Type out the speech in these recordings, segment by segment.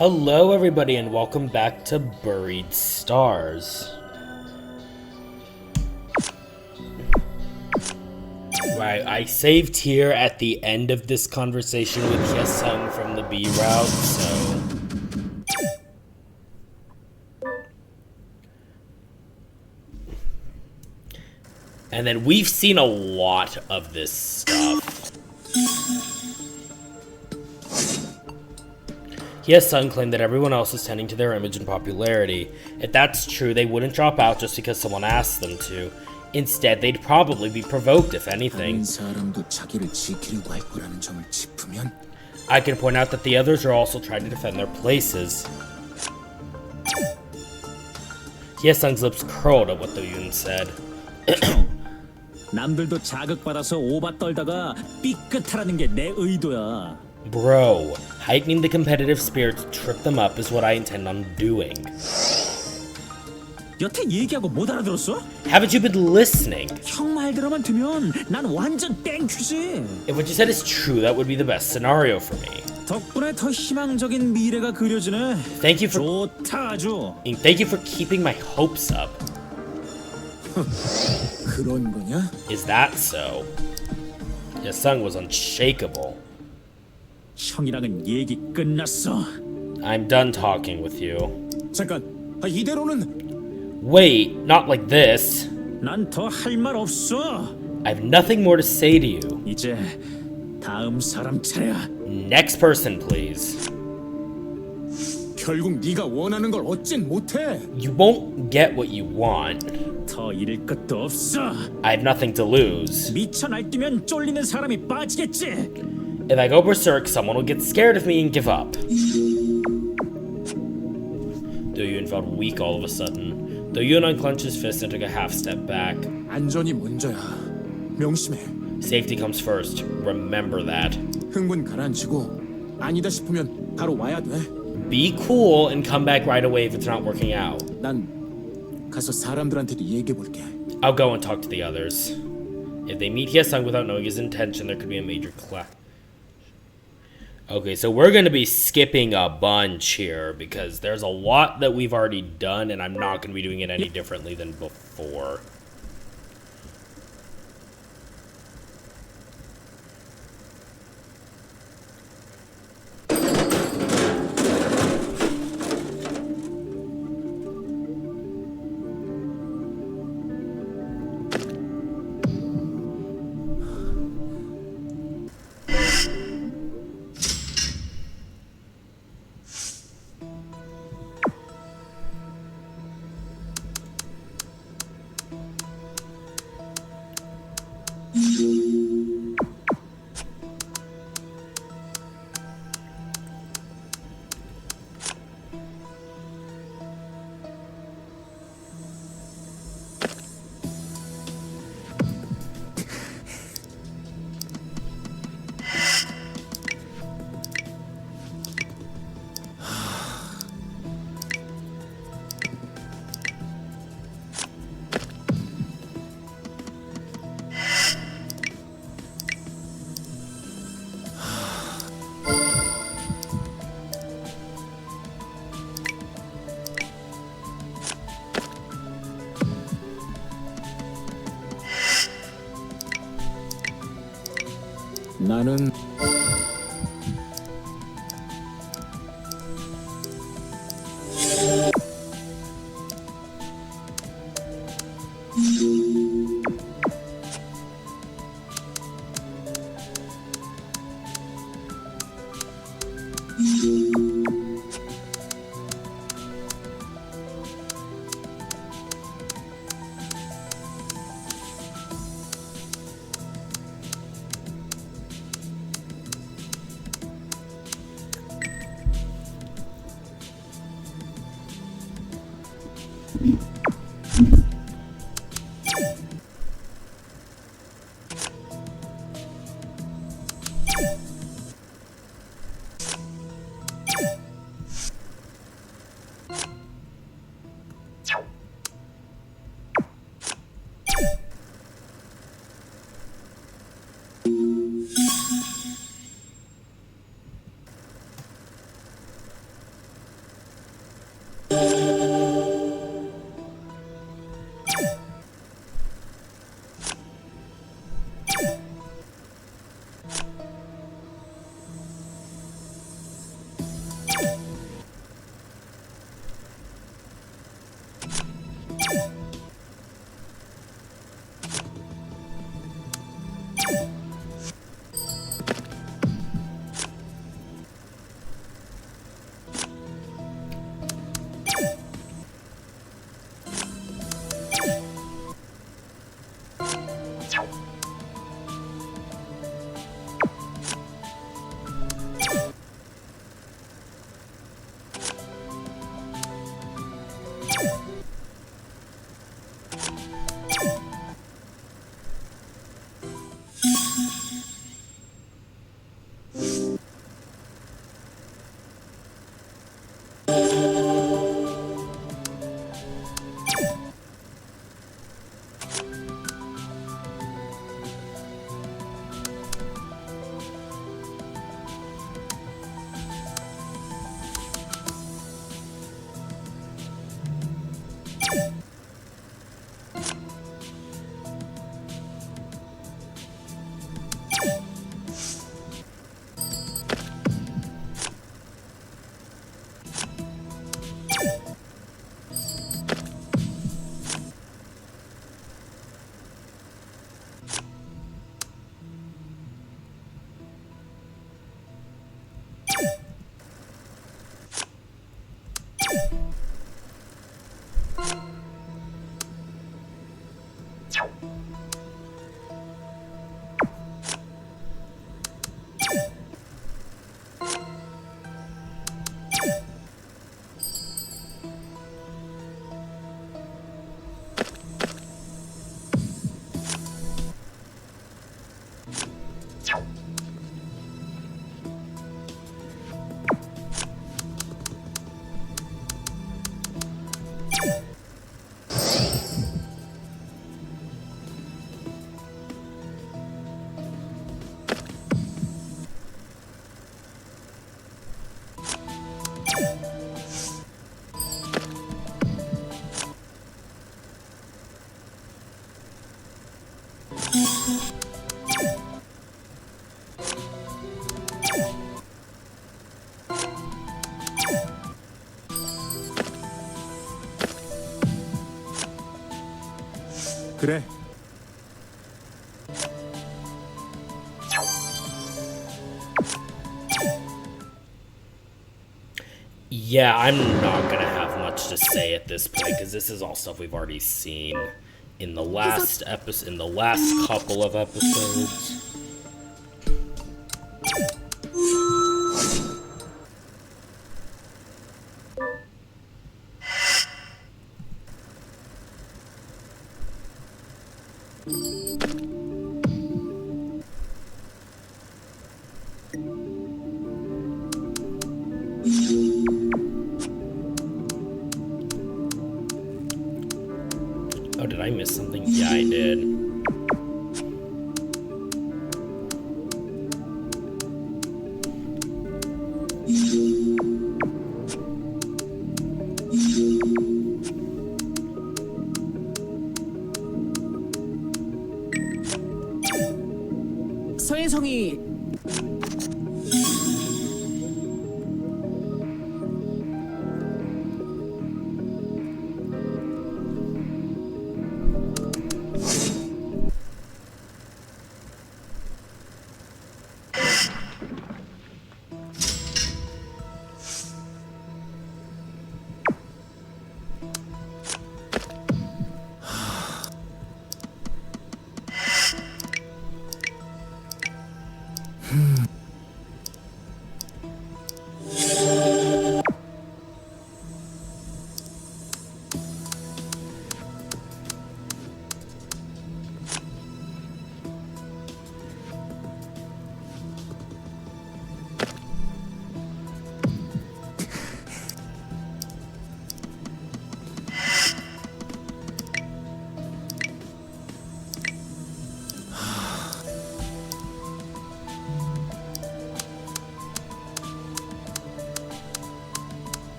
Hello, everybody, and welcome back to Buried Stars. Right, I saved here at the end of this conversation with Hyesung from the B route, so... And then we've seen a lot of this stuff. Hyesung claimed that everyone else is tending to their image and popularity. If that's true, they wouldn't drop out just because someone asked them to. Instead, they'd probably be provoked, if anything. I can point out that the others are also trying to defend their places. Hyesung's lips curled at what Do-yoon said. 남들도 자극받아서 오바 떨다가 삐끗하라는 게 내 의도야. Bro, heightening the competitive spirit to trip them up is what I intend on doing. 여태 얘기하고 못 알아들었어? Haven't you been listening? 형 말대로만 되면 난 완전 땡큐지. If what you said is true, that would be the best scenario for me. 덕분에 더 희망적인 미래가 그려지네. Thank you for 좋다 아주. Thank you for keeping my hopes up. 그런 거냐? Is that so? Hyesung was unshakable. 형이랑은 얘기 끝났어. I'm done talking with you. 잠깐, 이대로는 Wait, not like this. 난 더 할 말 없어. I have nothing more to say to you. 이제 다음 사람 차례야. Next person, please. 결국 네가 원하는 걸 얻진 못해. You won't get what you want. 더 잃을 것도 없어. I have nothing to lose. 미쳐 날뛰면 쫄리는 사람이 빠지겠지. If I go berserk, someone will get scared of me and give up. Do-yoon felt weak all of a sudden. Do-yoon unclenched his fist and took a half step back. 안전이 먼저야. 명심해. Safety comes first. Remember that. 흥분 가라앉히고 아니다 싶으면 바로 와야 돼. Be cool and come back right away if it's not working out. 난 가서 사람들한테도 얘기해 볼게. I'll go and talk to the others. If they meet Hyesung without knowing his intention, there could be a major clash. Okay, so we're going to be skipping a bunch here because there's a lot that we've already done and I'm not going to be doing it any differently than before. 나는 그래. Yeah, I'm not gonna have much to say at this point because this is all stuff we've already seen in the last episode, in the last couple of episodes. Oh, did I miss something? Yeah, I did. 서혜성이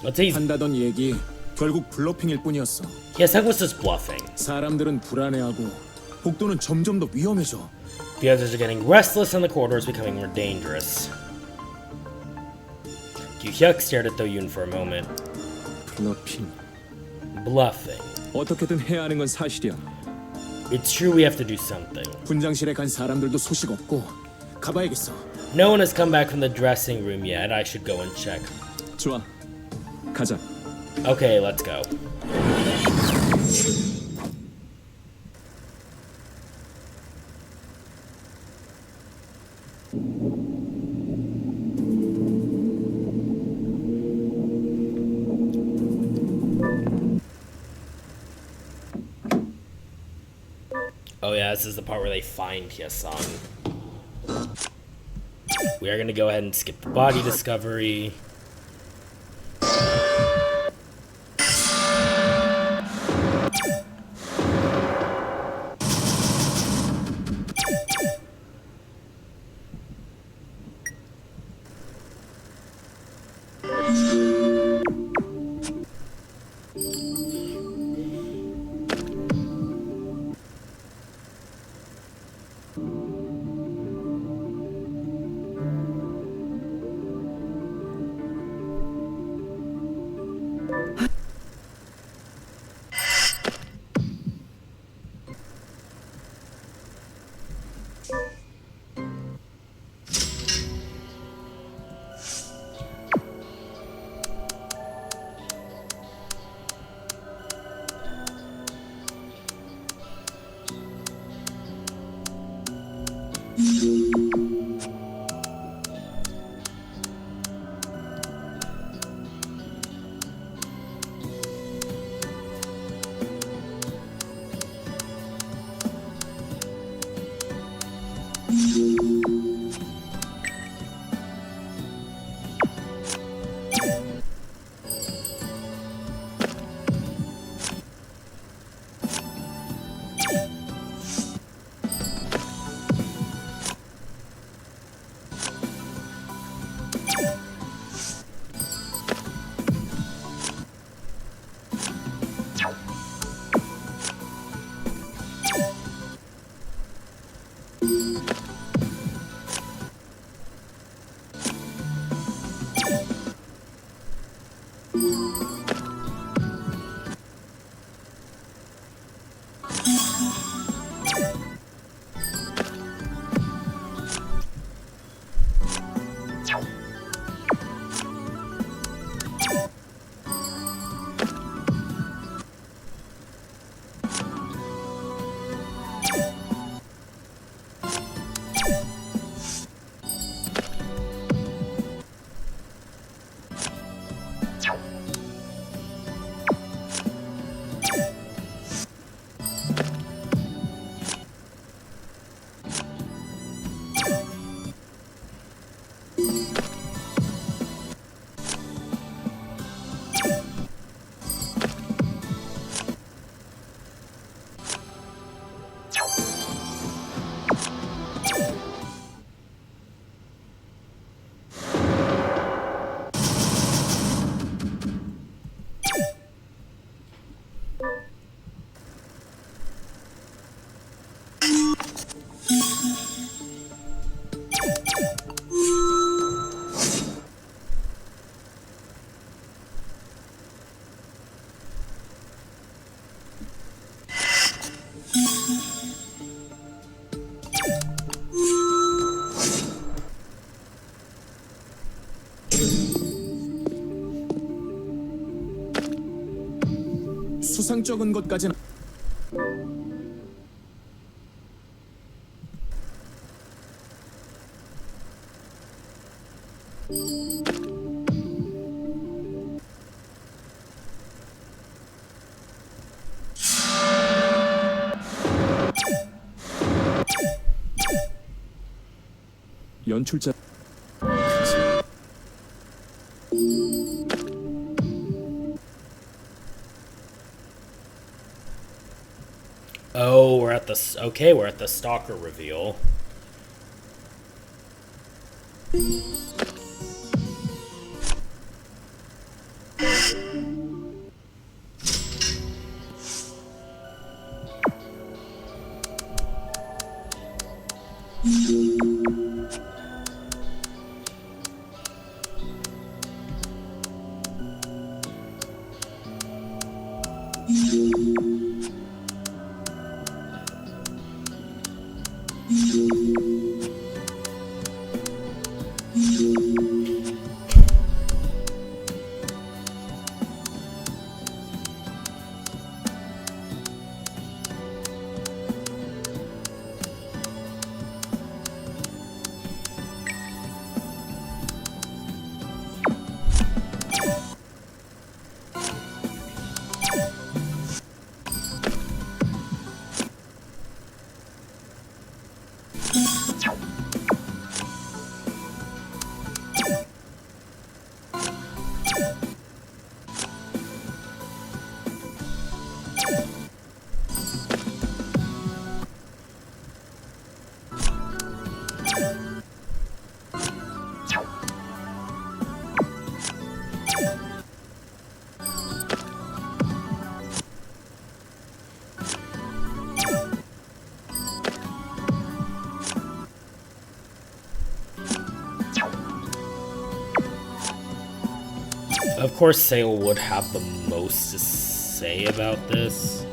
Let's say 한다던 얘기 결국 블러핑일 뿐이었어. yes, that was just bluffing. 사람들은 불안해하고 복도는 점점 더 위험해져. The others are getting restless and the corridor is becoming more dangerous. Gyu-hyuk stared at Do-yoon for a moment. 블러핑. Bluffing. 어떻게든 해야 하는 건 사실이야. It's true we have to do something. 분장실에 간 사람들도 소식 없고 가봐야겠어. No one has come back from the dressing room yet. I should go and check. 좋아. 가자. Okay, let's go. Oh yeah, this is the part where they find Hye-sung. We are gonna go ahead and skip the body discovery. 수상쩍은 것까지는 연출자 Oh, we're at the stalker reveal. Of course, Sale would have the most to say about this.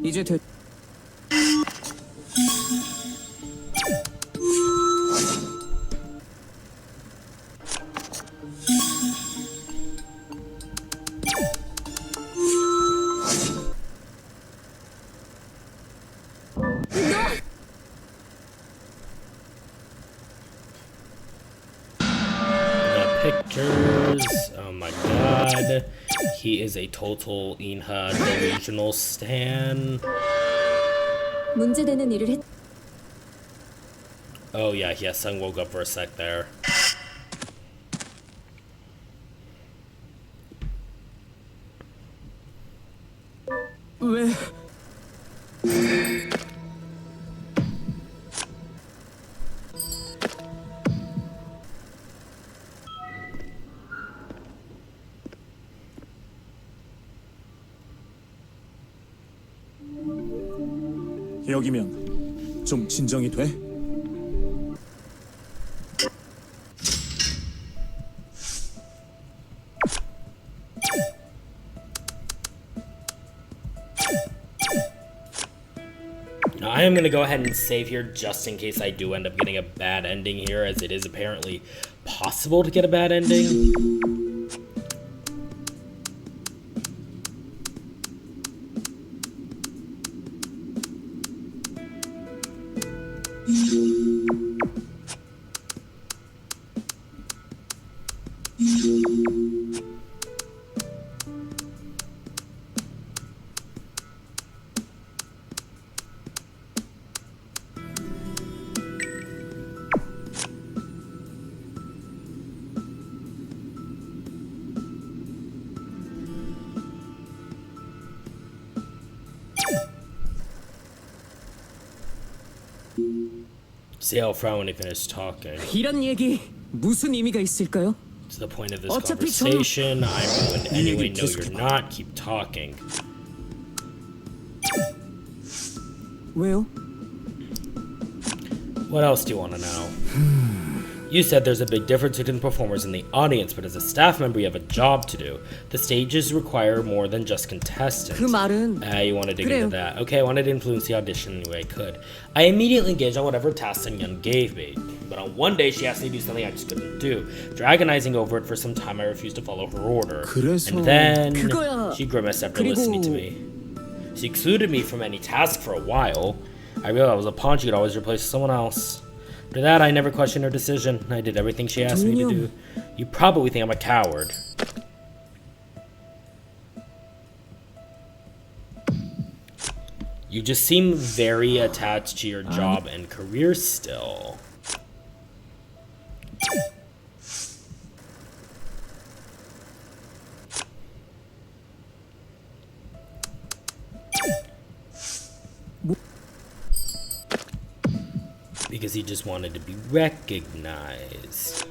이제 됐. Pictures. Oh my god. He is a total Inha delusional stan. 문제되는 일을 했. Oh yeah, Hyesung woke up for a sec there. 왜? 여기면 좀 진정이 돼? Now, I am going to go ahead and save here just in case I do end up getting a bad ending here, as it is apparently possible to get a bad ending. See how frown when he finished talking. 이런 얘기 무슨 의미가 있을까요? To the point of this 어차피 conversation, I'm ruined anyway. 얘기 No, you're 계속해봐. not. Keep talking. 왜요? What else do you want to know? You said there's a big difference between performers and the audience, but as a staff member, you have a job to do. The stages require more than just contestants. 그 말은 You want to dig 그래요. into that. Okay, I wanted to influence the audition any way I could. I immediately engaged on whatever task Sun Yun gave me. But on one day, she asked me to do something I just couldn't do. Dragonizing over it for some time, I refused to follow her order. 그래서 And then 그거야. she grimaced after 그리고- listening to me. She excluded me from any task for a while. I realized I was a pawn she could always replace with someone else. After that, I never questioned her decision. I did everything she asked me to do. You probably think I'm a coward. You just seem very attached to your job and career still. Because he just wanted to be recognized.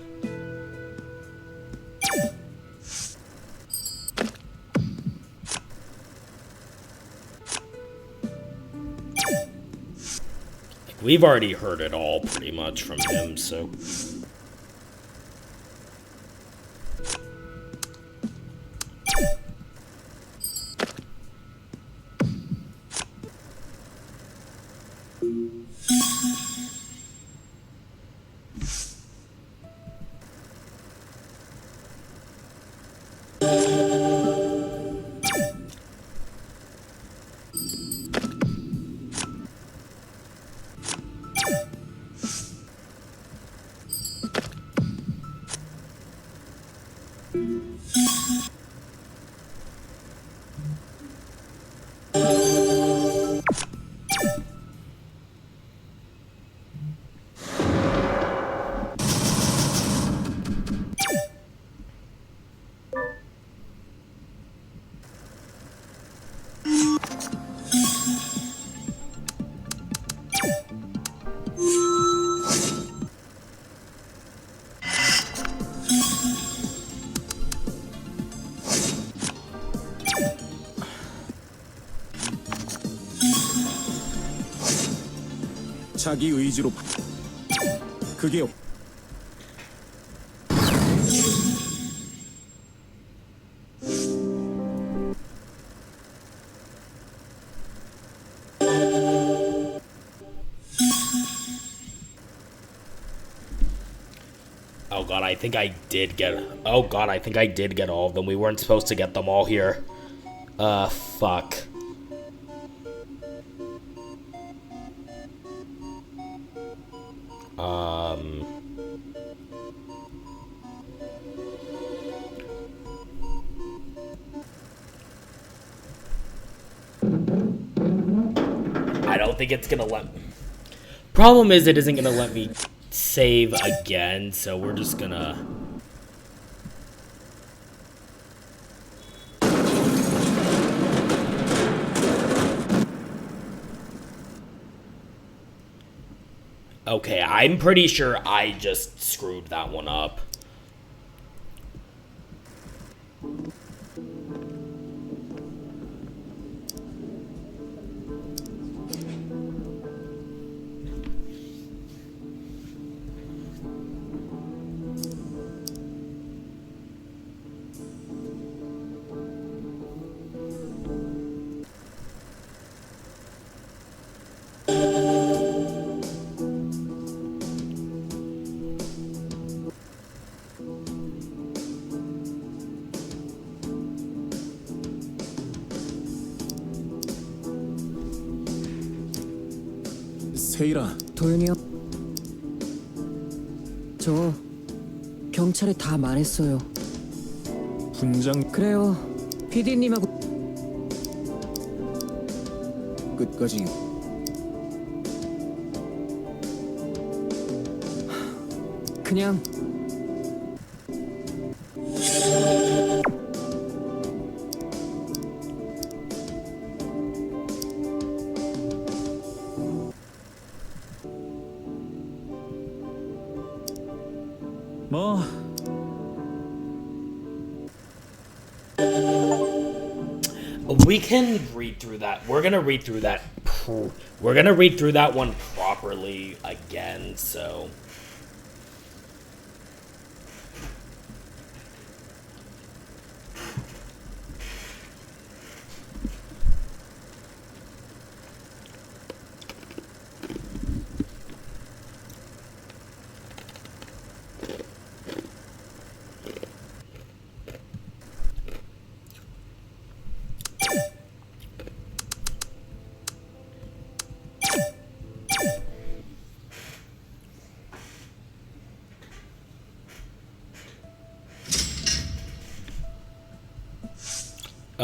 Like, we've already heard it all pretty much from him, so... 자기 의지로 그게 Oh god, I think I did get... Oh god, I think I did get all of them. We weren't supposed to get them all here. Fuck. I don't think it's gonna let... Problem is, it isn't gonna let me save again, so we're just gonna... Okay, I'm pretty sure I just screwed that one up. 세일아 도윤이 형, 저 경찰에 다 말했어요. 분장 그래요. PD님하고 끝까지 그냥 뭐 We can read through that. We're gonna read through that. We're gonna read through that one properly again, so...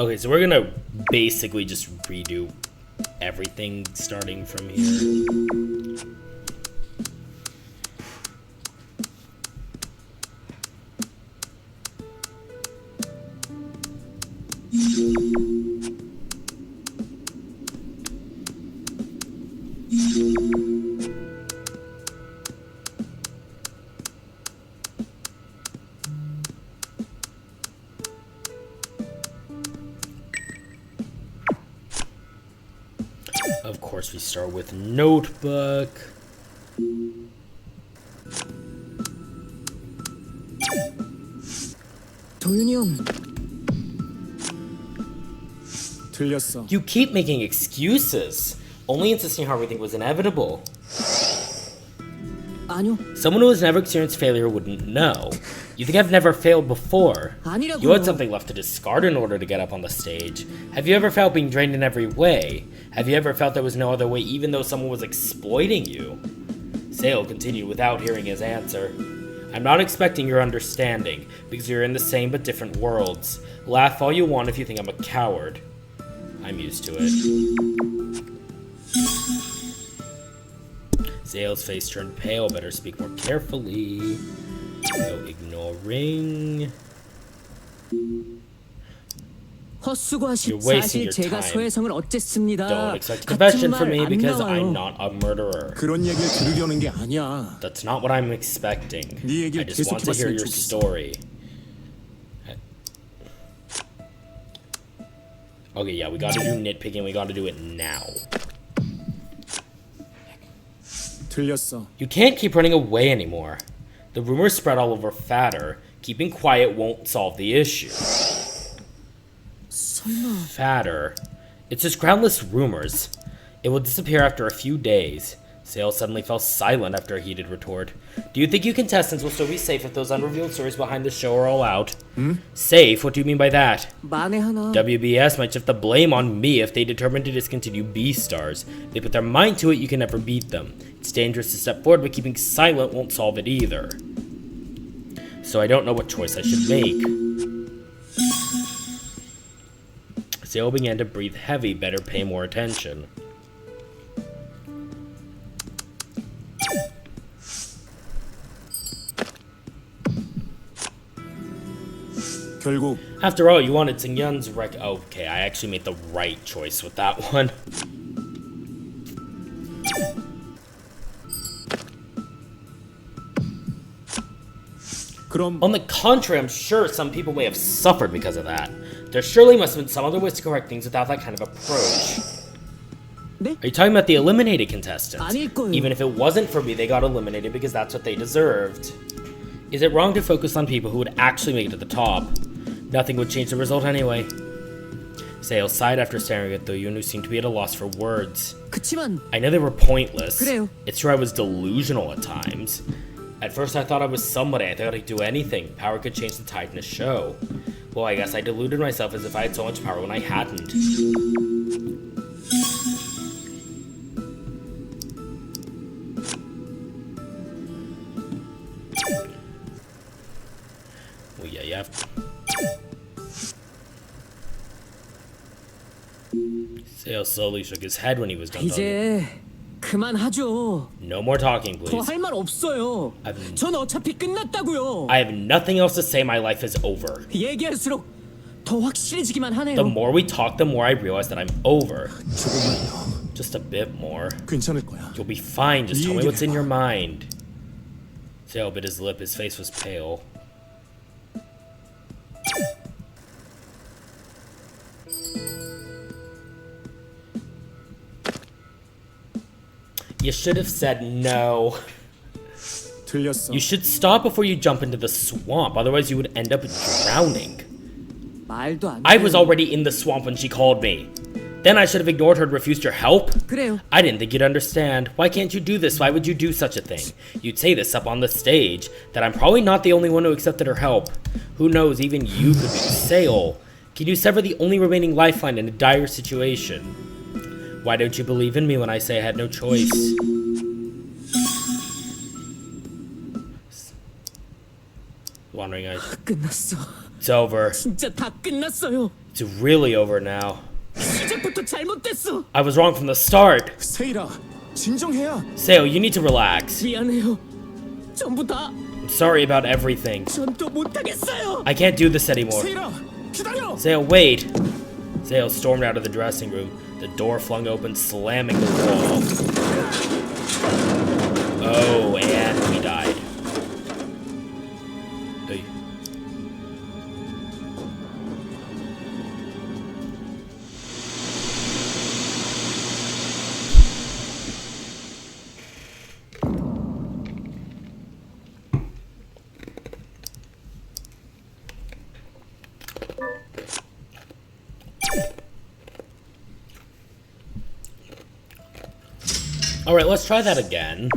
Okay, so we're gonna basically just redo everything starting from here. Of course, we start with notebook. 도윤이 형, 틀렸어. You keep making excuses, only insisting how everything was inevitable. 아니요. Someone who has never experienced failure wouldn't know. You think I've never failed before? 아니라고요. You had something left to discard in order to get up on the stage. Have you ever felt being drained in every way? Have you ever felt there was no other way even though someone was exploiting you? Sale continued without hearing his answer. I'm not expecting your understanding, because you're in the same but different worlds. Laugh all you want if you think I'm a coward. I'm used to it. Zale's face turned pale. Better speak more carefully. No ignoring. 헛수고하신 You're wasting 사실 your 제가 time. 소혜성을 어쨌습니다. Don't expect 같은 confession from 말 me 안 because 나와요. I'm not a murderer. 그런 얘기를 들으려는 게 아니야. That's not what I'm expecting. 네 얘기를 I just want to hear 계속해봤으면 your 좋겠어. story. Okay, yeah, we gotta do nitpicking. We gotta do it now. 틀렸어. You can't keep running away anymore. The rumors spread all over Fatter. Keeping quiet won't solve the issue. 설마 Fatter. It's just groundless rumors. It will disappear after a few days. Sale suddenly fell silent after a heated retort. Do you think you contestants will still be safe if those unrevealed stories behind the show are all out? Safe? What do you mean by that? 만에 하나 WBS might shift the blame on me if they determine to discontinue B-Stars. They put their mind to it, you can never beat them. It's dangerous to step forward, but keeping silent won't solve it either. So I don't know what choice I should make. Sale began to breathe heavy. Better pay more attention. 결국 After all, you wanted Singyun's Okay, I actually made the right choice with that one. 그럼 On the contrary, I'm sure some people may have suffered because of that. There surely must have been some other ways to correct things without that kind of approach. 네? Are you talking about the eliminated contestants? 아닐 거예요. Even if it wasn't for me, they got eliminated because that's what they deserved. Is it wrong to focus on people who would actually make it to the top? Nothing would change the result anyway. Sale sighed after staring at Doyun, who seemed to be at a loss for words. 그치만 I know they were pointless. 그래요. It's true I was delusional at times. At first I thought I was somebody. I thought I could do anything. Power could change the tide in a show. Well, I guess I deluded myself as if I had so much power when I hadn't. Well, yeah, you have to. Sale slowly shook his head when he was done talking. 이제 그만하죠. No more talking, 더 please. 할 말 없어요. I've- 전 어차피 끝났다고요. I have nothing else to say. My life is over. 얘기할수록 더 확실해지기만 하네요. The more we talk, the more I realize that I'm over. 조금만 더. Just a bit more. 괜찮을 거야. You'll be fine. Just tell me 얘기를 what's in your 해봐. mind. Sale bit his lip. His face was pale. You should have said no. 틀렸어. You should stop before you jump into the swamp. Otherwise, you would end up drowning. 말도 안 I 돼요. was already in the swamp when she called me. Then I should have ignored her and refused your help? 그래요. I didn't think you'd understand. Why can't you do this? Why would you do such a thing? You'd say this up on the stage, that I'm probably not the only one who accepted her help. Who knows, even you could be Sale. Can you sever the only remaining lifeline in a dire situation? Why don't you believe in me when I say I had no choice? Wandering eyes. 끝났어. It's over. 진짜 다 끝났어요. It's really over now. 시작부터 잘못됐어. I was wrong from the start. 세이라, 진정해야. Seo, you need to relax. 미안해요. 전부 다 I'm sorry about everything. 전 또 못하겠어요. I can't do this anymore. 세이라, 기다려. Seo, wait. Seo stormed out of the dressing room. The door flung open, slamming the wall. Oh, and we died. Hey. All right, let's try that again.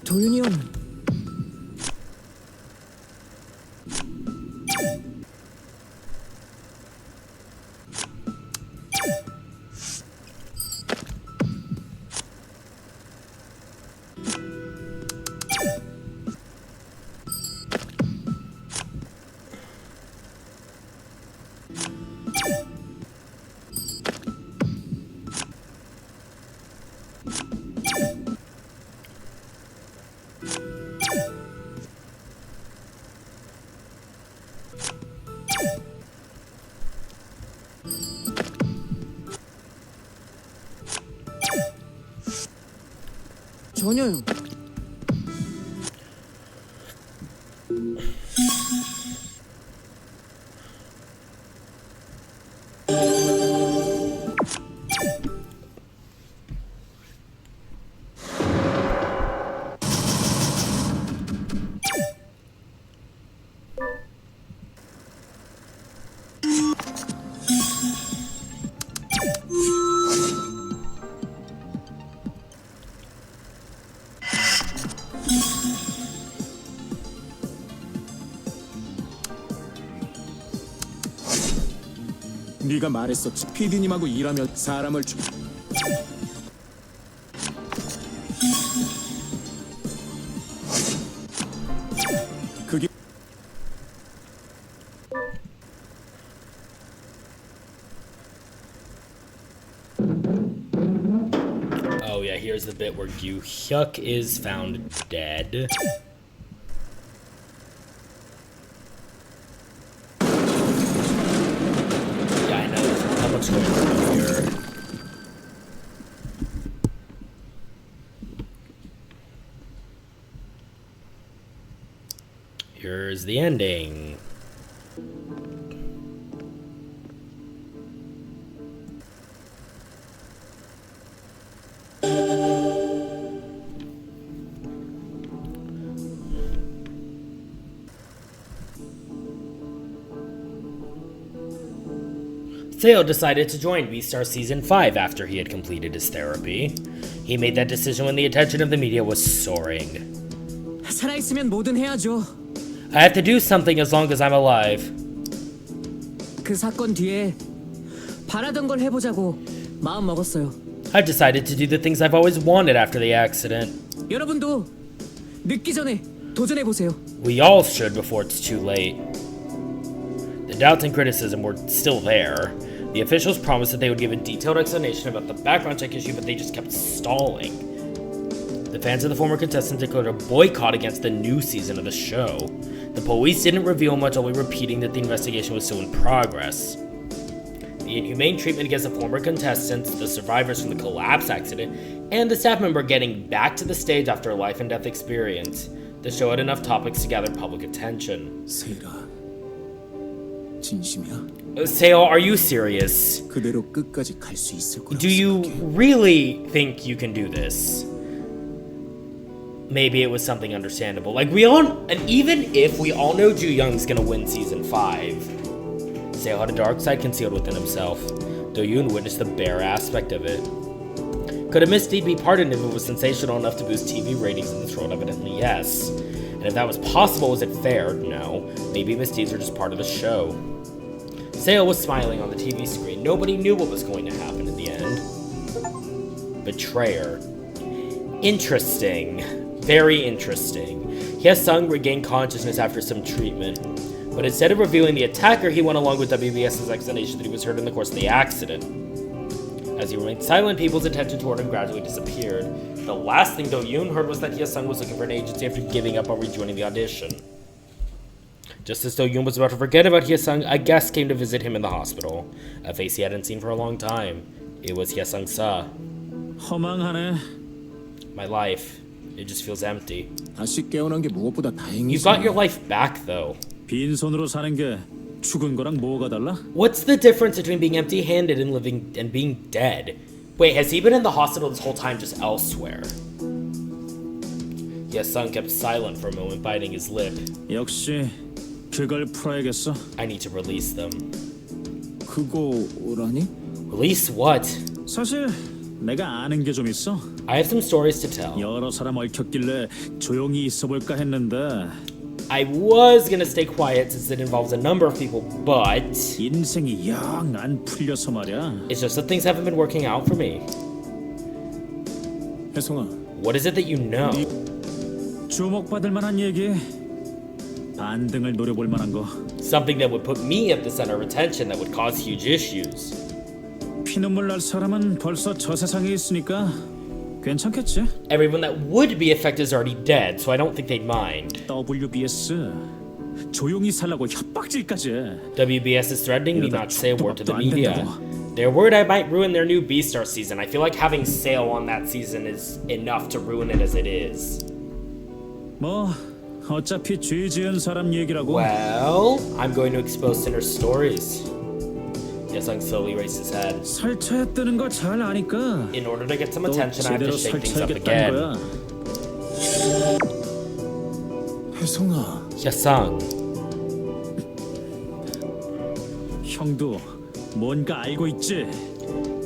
도윤이 형. 전혀요. 네가 말했었지. PD님하고 일하면 사람을 그게 Oh yeah, here's the bit where Gyu Hyuk is found dead. Yeah, I know. There's not much going on here. Here's the ending. Seo decided to join V-Star Season 5 after he had completed his therapy. He made that decision when the attention of the media was soaring. 살아있으면 뭐든 해야죠. I have to do something as long as I'm alive. 그 사건 뒤에 바라던 걸 해보자고 마음 먹었어요. I've decided to do the things I've always wanted after the accident. 여러분도 늦기 전에 도전해보세요. We all should before it's too late. The doubts and criticism were still there. The officials promised that they would give a detailed explanation about the background check issue, but they just kept stalling. The fans of the former contestants declared a boycott against the new season of the show. The police didn't reveal much, only repeating that the investigation was still in progress. The inhumane treatment against the former contestants, the survivors from the collapse accident, and the staff member getting back to the stage after a life and death experience. The show had enough topics to gather public attention. 세이라, 진심이야? Seo, are you serious? 그대로 끝까지 갈 수 있을 거라고 Do you 생각해. really think you can do this? Maybe it was something understandable. Like, we all, and even if we all know Ju Young's gonna win season 5, Seo had a dark side concealed within himself. Do Yoon witnessed the bare aspect of it. Could a misdeed be pardoned if it was sensational enough to boost TV ratings in this world? Evidently, yes. And if that was possible, was it fair? No. Maybe misdeeds are just part of the show. Seo was smiling on the TV screen. Nobody knew what was going to happen in the end. Betrayer. Interesting. Very interesting. Hye-sung regained consciousness after some treatment, but instead of revealing the attacker, he went along with WBS's explanation that he was hurt in the course of the accident. As he remained silent, people's attention toward him gradually disappeared. The last thing Do-yoon heard was that Hye-sung was looking for an agency after giving up on rejoining the audition. Just as Do-yoon was about to forget about Hye-sung, a guest came to visit him in the hospital. A face he hadn't seen for a long time. It was Hye-sung Sa. 허망하네. My life. It just feels empty. 다시 깨어난 게 무엇보다 다행이지. You got your life back, though. 빈손으로 사는 게 죽은 거랑 뭐가 달라? What's the difference between being empty-handed and living and being dead? Wait, has he been in the hospital this whole time just elsewhere? Hye-sung kept silent for a moment, biting his lip. 역시 그걸 풀어야겠어. I need to release them. 그거라니? Release what? 사실 내가 아는 게 좀 있어. I have some stories to tell. 여러 사람 얽혔길래 조용히 있어볼까 했는데 I was gonna stay quiet since it involves a number of people, but 인생이 영 안 풀려서 말이야. it's just that things haven't been working out for me. 혜성아, What is it that you know? 주목받을 만한 얘기, 반등을 노려볼 만한 거. Something that would put me at the center of attention that would cause huge issues. 피눈물 날 사람은 벌써 저 세상에 있으니까 괜찮겠지? Everyone that would be affected is already dead, so I don't think they'd mind. WBS 조용히 살라고 협박질까지. WBS is threatening me not to say a word to the 안 media. 된다고. They're worried I might ruin their new Beastar season. I feel like having Sale on that season is enough to ruin it as it is. 뭐 어차피 죄 지은 사람 얘기라고. Well, I'm going to expose Sinner's stories. Hye-sung slowly raised his head. 설쳐했다는 거 잘 아니까 In order to get some 또 attention, I have to 제대로 shake things up 설쳐야겠다는 again. 거야. 혜성아, Hye-sung, 형도 뭔가 알고 있지?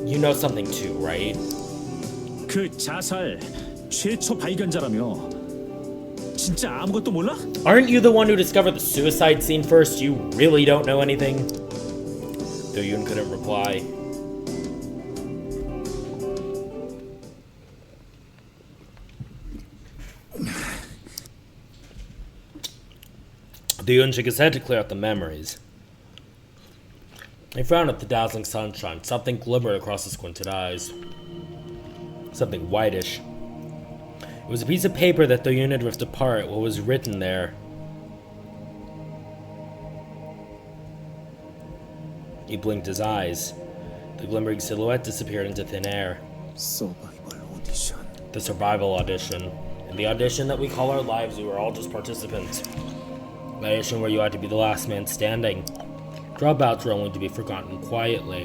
you know something too, right? 그 자살 최초 발견자라며. 진짜 아무것도 몰라? Aren't you the one who discovered the suicide scene first? You really don't know anything? Do-yoon couldn't reply. Do-yoon shook his head to clear out the memories. He frowned at the dazzling sunshine. Something glimmered across his squinted eyes. Something whitish. It was a piece of paper that Do-yoon had ripped apart. What was written there? He blinked his eyes. The glimmering silhouette disappeared into thin air. 서바이벌 오디션. The survival audition. In the audition that we call our lives, we were all just participants. An audition where you had to be the last man standing. Dropouts were only to be forgotten quietly.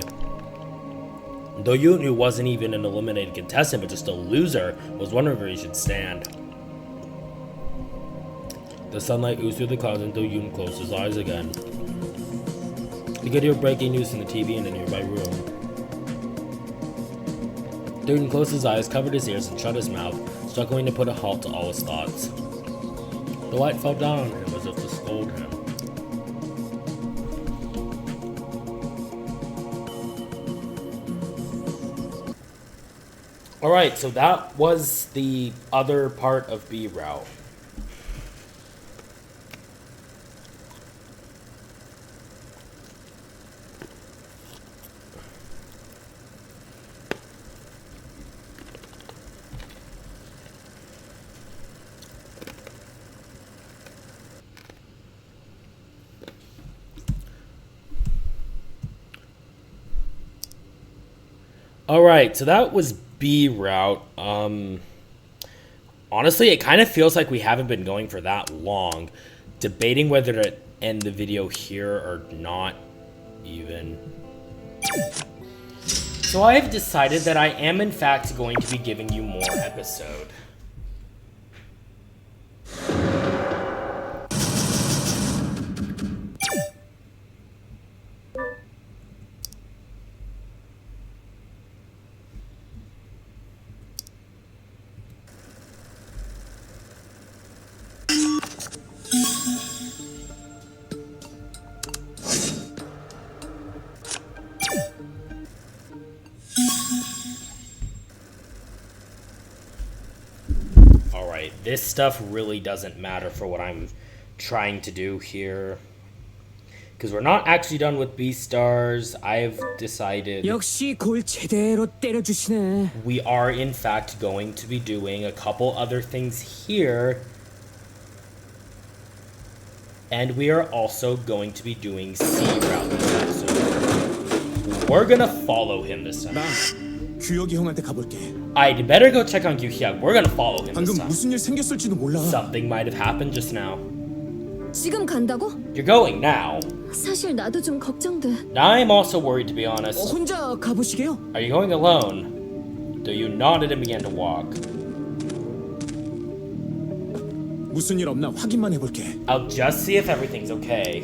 Do-yoon, who wasn't even an eliminated contestant but just a loser, was wondering where he should stand. The sunlight oozed through the clouds and Do-yoon closed his eyes again. He could hear breaking news from the TV in a nearby room. Do-yoon closed his eyes, covered his ears, and shut his mouth, struggling to put a halt to all his thoughts. The light fell down on him as if to scold him. Alright, so that was the other part of B Route. Alright, so that was B Route. Honestly, it kind of feels like we haven't been going for that long, debating whether to end the video here or not even. So I have decided that I am in fact going to be giving you more episode. Alright, this stuff really doesn't matter for what I'm trying to do here. Because we're not actually done with Beastars. I've decided 역시 골 제대로 때려주시네. we are in fact going to be doing a couple other things here. And we are also going to be doing Sea Route this episode. We're gonna follow him this time. 나 규혁이 형한테 가볼게. I'd better go check on Gyu-hyuk. We're gonna follow him this 방금 time. 무슨 일 생겼을지도 몰라. Something might have happened just now. 지금 간다고? You're going now. 사실 나도 좀 걱정돼. I'm also worried, to be honest. 혼자 가보시게요? Are you going alone? Do you nodded and began to walk. 무슨 일 없나 확인만 해볼게. I'll just see if everything's okay.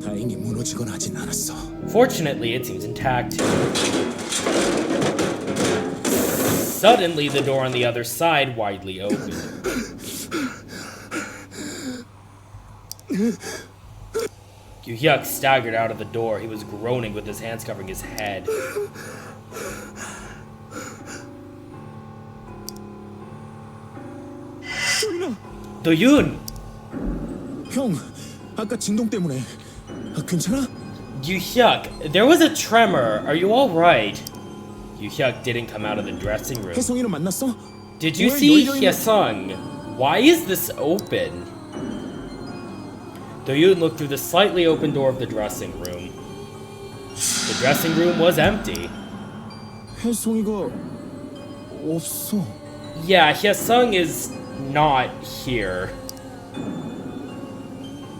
다행히 무너지거나 하진 않았어. Fortunately, it seems intact. Suddenly, the door on the other side widely opened. Gyu-hyuk staggered out of the door. He was groaning with his hands covering his head. Do-yoon! 형, 아까 진동 때문에 괜찮아? Gyu-hyuk, there was a tremor. Are you alright? Gyu-hyuk didn't come out of the dressing room. 혜성이를 만났어? Did you 왜 see 열려 있는- Hyesung? Why is this open? Do-yoon looked through the slightly open door of the dressing room. The dressing room was empty. 혜성이가 없어. Yeah, Hyesung is not here.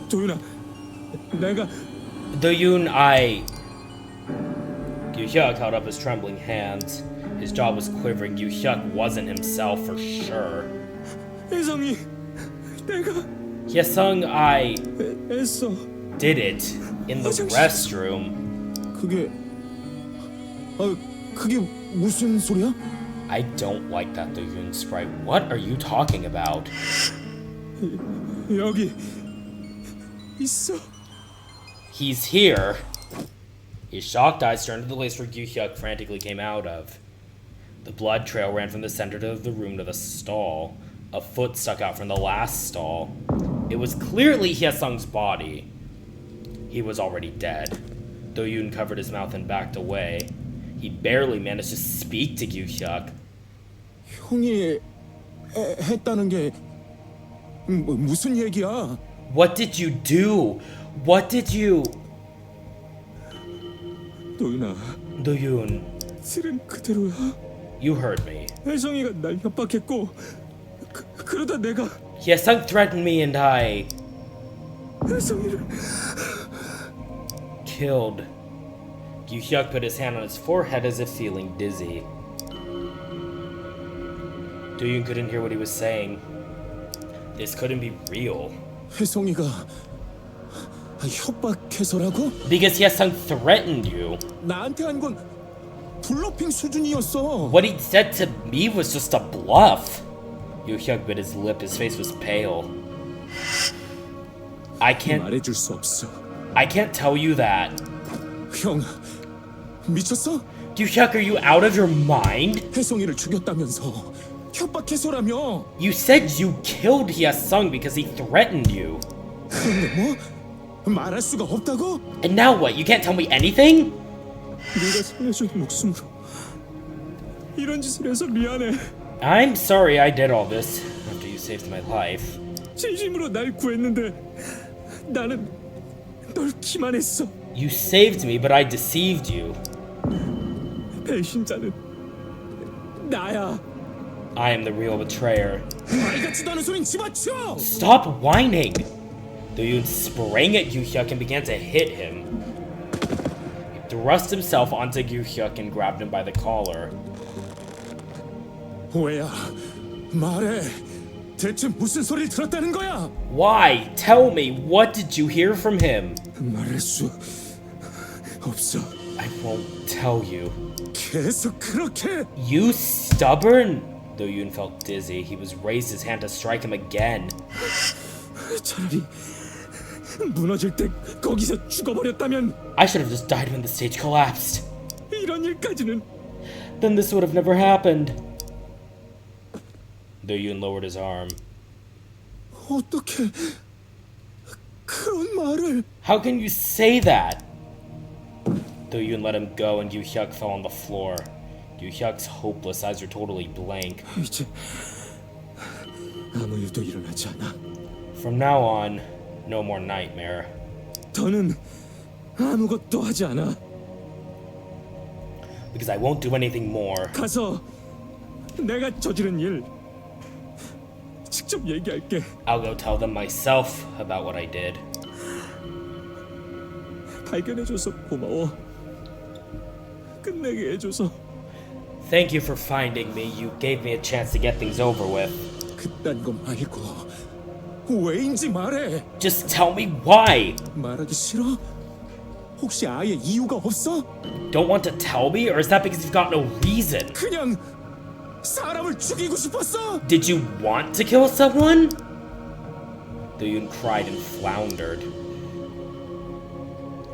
도윤아, 내가 Do-yoon, Gyu-hyuk held up his trembling hands. His jaw was quivering. Gyu-hyuk wasn't himself for sure. 혜성이, 내가 Hyesung, 했어. did it in the restroom. 그게 그게 무슨 소리야? I don't like that, Do-yoon sprite. What are you talking about? 여기 있어. He's here. His shocked eyes turned to the place where Gyu-hyuk frantically came out of. The blood trail ran from the center of the room to the stall. A foot stuck out from the last stall. It was clearly Hyesung's body. He was already dead. Do-yoon covered his mouth and backed away. He barely managed to speak to Gyu-hyuk. 형이 했다는 게 무슨 얘기야? What did you do? What did you... 도윤아, Do-yoon, 실은 그대로야. you heard me. 혜성이가 날 협박했고 그러다 내가 Hyesung threatened me and I 혜성이를 killed. Gyu-hyuk put his hand on his forehead as if feeling dizzy. Do-yoon couldn't hear what he was saying. This couldn't be real. 혜성이가 협박해서라고? Because Hyesung threatened you. 나한테 한 건 블러핑 수준이었어. What he said to me was just a bluff. Gyu-hyuk bit his lip. His face was pale. I can't 말해줄 수 없어. tell you that. 형, 미쳤어? Gyu-hyuk, are you out of your mind? 혜성이를 죽였다면서 협박해서라며. You said you killed Hyesung because he threatened you. 근데 뭐? 말할 수가 없다고? And now what? You can't tell me anything? 네가 살려준 목숨으로 이런 짓을 해서 미안해. I'm sorry I did all this after you saved my life. 진심으로 날 구했는데 나는 널 기만했어. You saved me, but I deceived you. 배신자는 나야. I am the real betrayer. 말 같지도 않은 소린 집어치워. Stop whining! Do-yoon sprang at Yu-hyuk and began to hit him. He thrust himself onto Yu-hyuk and grabbed him by the collar. 왜야? 말해. 대체 무슨 소리를 들었다는 거야? Why? Tell me, what did you hear from him? 말할 수 없어. I won't tell you. 계속 그렇게. You stubborn? Do-yoon felt dizzy. He was raised his hand to strike him again. 차라리 무너질 때 거기서 죽어버렸다면 I should have just died when the stage collapsed. 이런 일까지는. Then this would have never happened. Do-yoon lowered his arm. 어떻게 그런 말을? How can you say that? Do-yoon let him go and Yu-hyuk fell on the floor. Yu-hyuk's hopeless eyes are totally blank. 이제 아무 일도 일어나지 않아. From now on, no more nightmare. 더는 아무것도 하지 않아. Because I won't do anything more. 가서 내가 저지른 일 직접 얘기할게. I'll go tell them myself about what I did. 발견해줘서 고마워. 끝내게 해줘서. Thank you for finding me. You gave me a chance to get things over with. 그딴 거 말고 왜인지 말해. Just tell me why. 말하기 싫어? 혹시 아예 이유가 없어? Don't want to tell me, or is that because you've got no reason? 그냥 사람을 죽이고 싶었어? Did you want to kill someone? Do-yoon cried and floundered.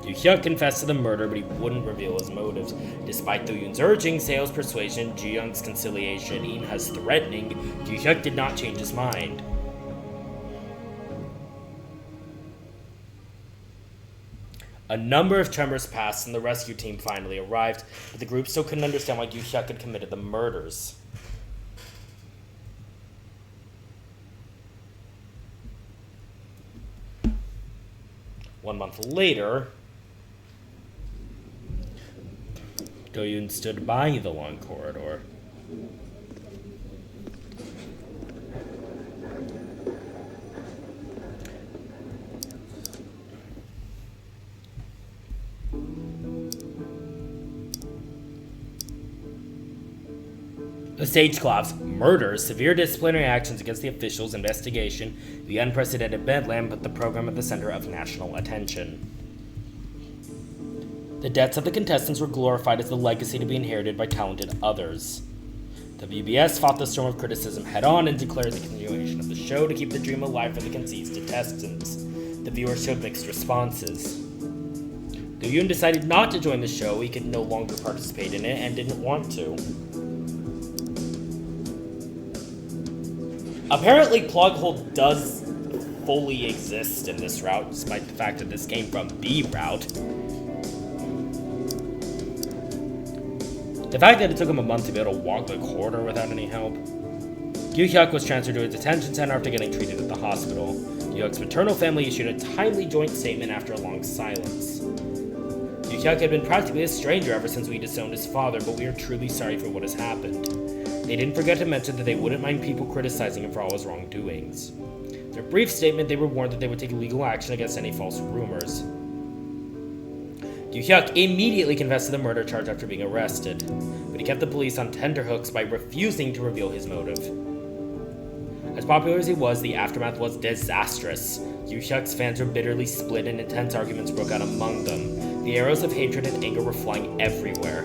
Yu-hyuk confessed to the murder, but he wouldn't reveal his motives. Despite Do-yoon's urging, Seo's persuasion, Ji-young's conciliation, In-ha's threatening, Yu-hyuk did not change his mind. A number of tremors passed and the rescue team finally arrived, but the group still couldn't understand why Yu-hyuk had committed the murders. One month later, Do-yoon stood by the long corridor. The stage collapse, murders, severe disciplinary actions against the officials, investigation, the unprecedented bedlam put the program at the center of national attention. The deaths of the contestants were glorified as the legacy to be inherited by talented others. WBS fought the storm of criticism head-on and declared the continuation of the show to keep the dream alive for the conceived contestants. The viewers showed mixed responses. Do-yoon decided not to join the show. He could no longer participate in it and didn't want to. Apparently, Plughole does fully exist in this route, despite the fact that this came from B route. The fact that it took him a month to be able to walk the corridor without any help. Yu-hyuk was transferred to a detention center after getting treated at the hospital. Yu-hyuk's maternal family issued a timely joint statement after a long silence. Yu-hyuk had been practically a stranger ever since we disowned his father, but we are truly sorry for what has happened. They didn't forget to mention that they wouldn't mind people criticizing him for all his wrongdoings. In their brief statement, they were warned that they would take legal action against any false rumors. Yu-hyuk immediately confessed to the murder charge after being arrested, but he kept the police on tenterhooks by refusing to reveal his motive. As popular as he was, the aftermath was disastrous. Yu-hyuk's fans were bitterly split and intense arguments broke out among them. The arrows of hatred and anger were flying everywhere.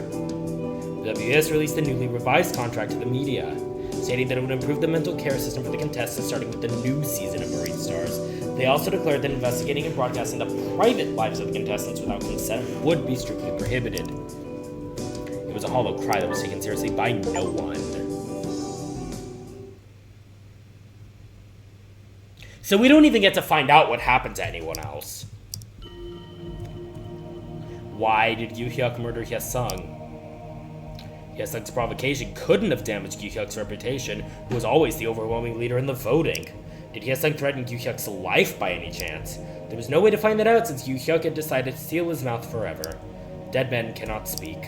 The WBS released a newly revised contract to the media, stating that it would improve the mental care system for the contestants starting with the new season of Marine Stars. They also declared that investigating and broadcasting the private lives of the contestants without consent would be strictly prohibited. It was a hollow cry that was taken seriously by no one. So we don't even get to find out what happened to anyone else. Why did Yu-hyuk murder Hye-sung? Hye-sung's provocation couldn't have damaged Yu-hyuk's reputation, who was always the overwhelming leader in the voting. Did Hye-sung threaten Yu-hyuk's life by any chance? There was no way to find that out since Yu-hyuk had decided to seal his mouth forever. Dead men cannot speak.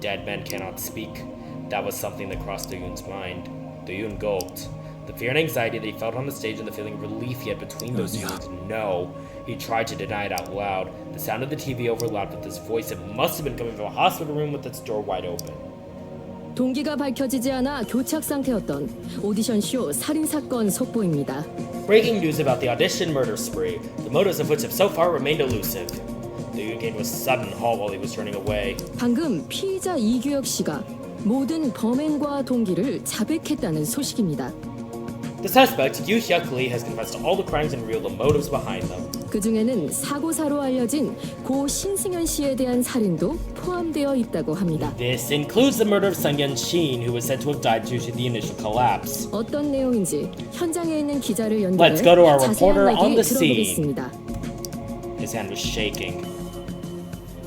Dead men cannot speak. That was something that crossed Do-yoon's mind. Do-yoon gulped. The fear and anxiety that he felt on the stage and the feeling of relief he had between those two words, no. He tried to deny it out loud. The sound of the TV overlapped with his voice. It must have been coming from a hospital room with its door wide open. 동기가 밝혀지지 않아 교착 상태였던 오디션 쇼 살인 사건 속보입니다. Breaking news about the audition murder spree, the motives of which have so far remained elusive. Do-yoon gave a sudden halt while he was turning away. 방금 피의자 이규혁 씨가 모든 범행과 동기를 자백했다는 소식입니다. The suspect, Yoo-hyuk Lee, has confessed to all the crimes and revealed the motives behind them. 그 중에는 사고사로 알려진 고 신승현 씨에 대한 살인도 포함되어 있다고 합니다. This includes the murder of Sung-yeon Shin, who was said to have died due to the initial collapse. 어떤 내용인지 현장에 있는 기자를 연결해 Let's go to our 자세한 reporter on 얘기 the scene. 들어보겠습니다. His hand was shaking.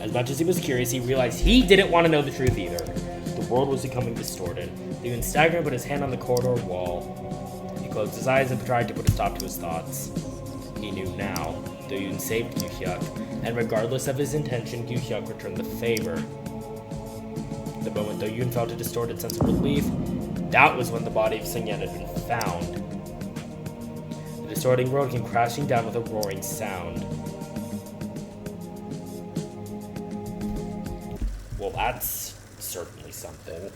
As much as he was curious, he realized he didn't want to know the truth either. The world was becoming distorted. Even staggering put his hand on the corridor wall. He closed his eyes and tried to put a stop to his thoughts. He knew now. Do-yoon saved Yoo-hyuk, and regardless of his intention, Yoo-hyuk returned the favor. The moment Do-yoon felt a distorted sense of relief, that was when the body of Sung-yeon had been found. The distorting road came crashing down with a roaring sound. Well, that's certainly something.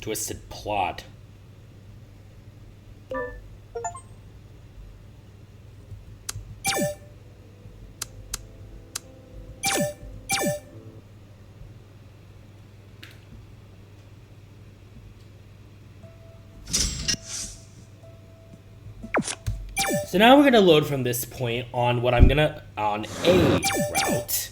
Twisted plot. So now we're gonna load from this point on on a route.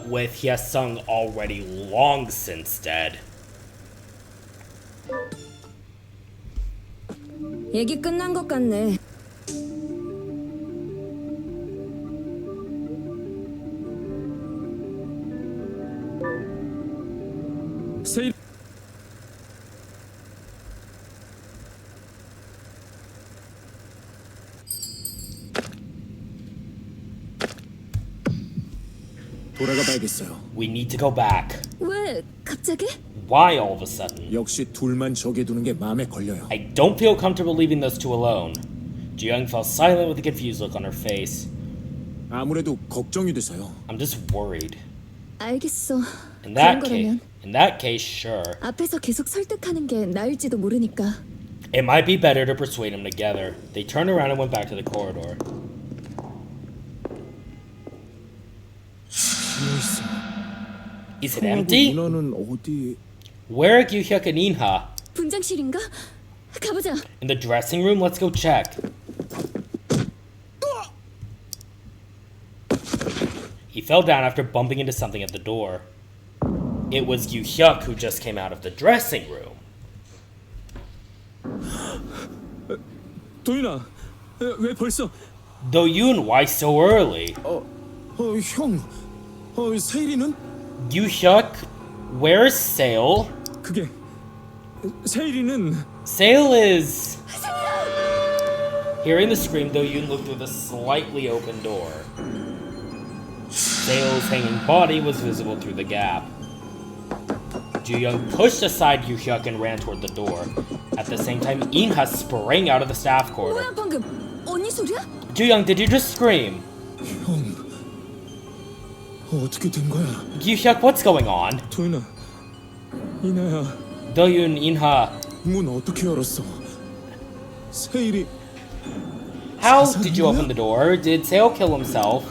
With Hyesung already long since dead. 얘기 끝난 것 같네. 세일 돌아가 봐야겠어요. We need to go back. 왜 갑자기? Why all of a sudden? 역시 둘만 저기 두는 게 마음에 걸려요. I don't feel comfortable leaving those two alone. Ji-young fell silent with a confused look on her face. 아무래도 걱정이 돼서요. I'm just worried. 알겠어. In 그런 that 거라면 case, sure. 앞에서 계속 설득하는 게 나을지도 모르니까. It might be better to persuade them together. They turned around and went back to the corridor. Is it empty? 누나는 어디? Where are Yoo-hyuk and In-ha? 분장실인가? 가보자. In the dressing room? Let's go check. He fell down after bumping into something at the door. It was Yoo-hyuk who just came out of the dressing room. 도윤아, 왜 벌써? Do-yoon, why so early? 형, 세일이는? Yoo-hyuk, where's Sale? 그게 세일이는 Sale is... Hearing the scream, Do-yoon looked through the slightly open door. Sale's hanging body was visible through the gap. Ju-young pushed aside Yoo-hyuk and ran toward the door. At the same time, In-ha sprang out of the staff corridor. 뭐야 방금? 언니 소리야? Ju-young, did you just scream? 형, 어떻게 된 거야? Yoo-hyuk, what's going on? 도윤아, 이나야, Do-yoon, In-ha, 문 어떻게 열었어? 세일이 how did you open the door? Did Sale kill himself?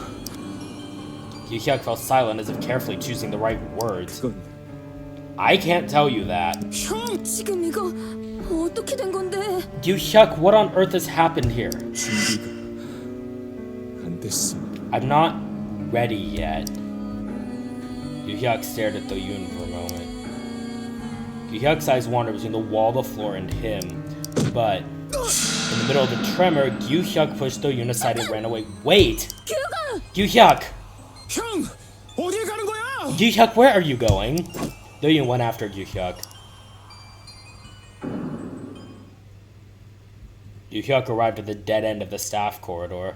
Yoo-hyuk fell silent as if carefully choosing the right words. 그건 I can't tell you that. 형 지금 이거 어떻게 된 건데? Yoo-hyuk, what on earth has happened here? 준비가 안 됐어. I'm not ready yet. Yu Hyuk stared at Do Yoon for a moment. Yu Hyuk's eyes wandered between the wall, the floor, and him, but in the middle of the tremor, Yu Hyuk pushed Do Yoon aside and ran away. Wait! 규가! Yu Hyuk! 형, 어딜 가는 거야? Yu Hyuk, where are you going? Do Yoon went after Yu Hyuk. Yu Hyuk arrived at the dead end of the staff corridor.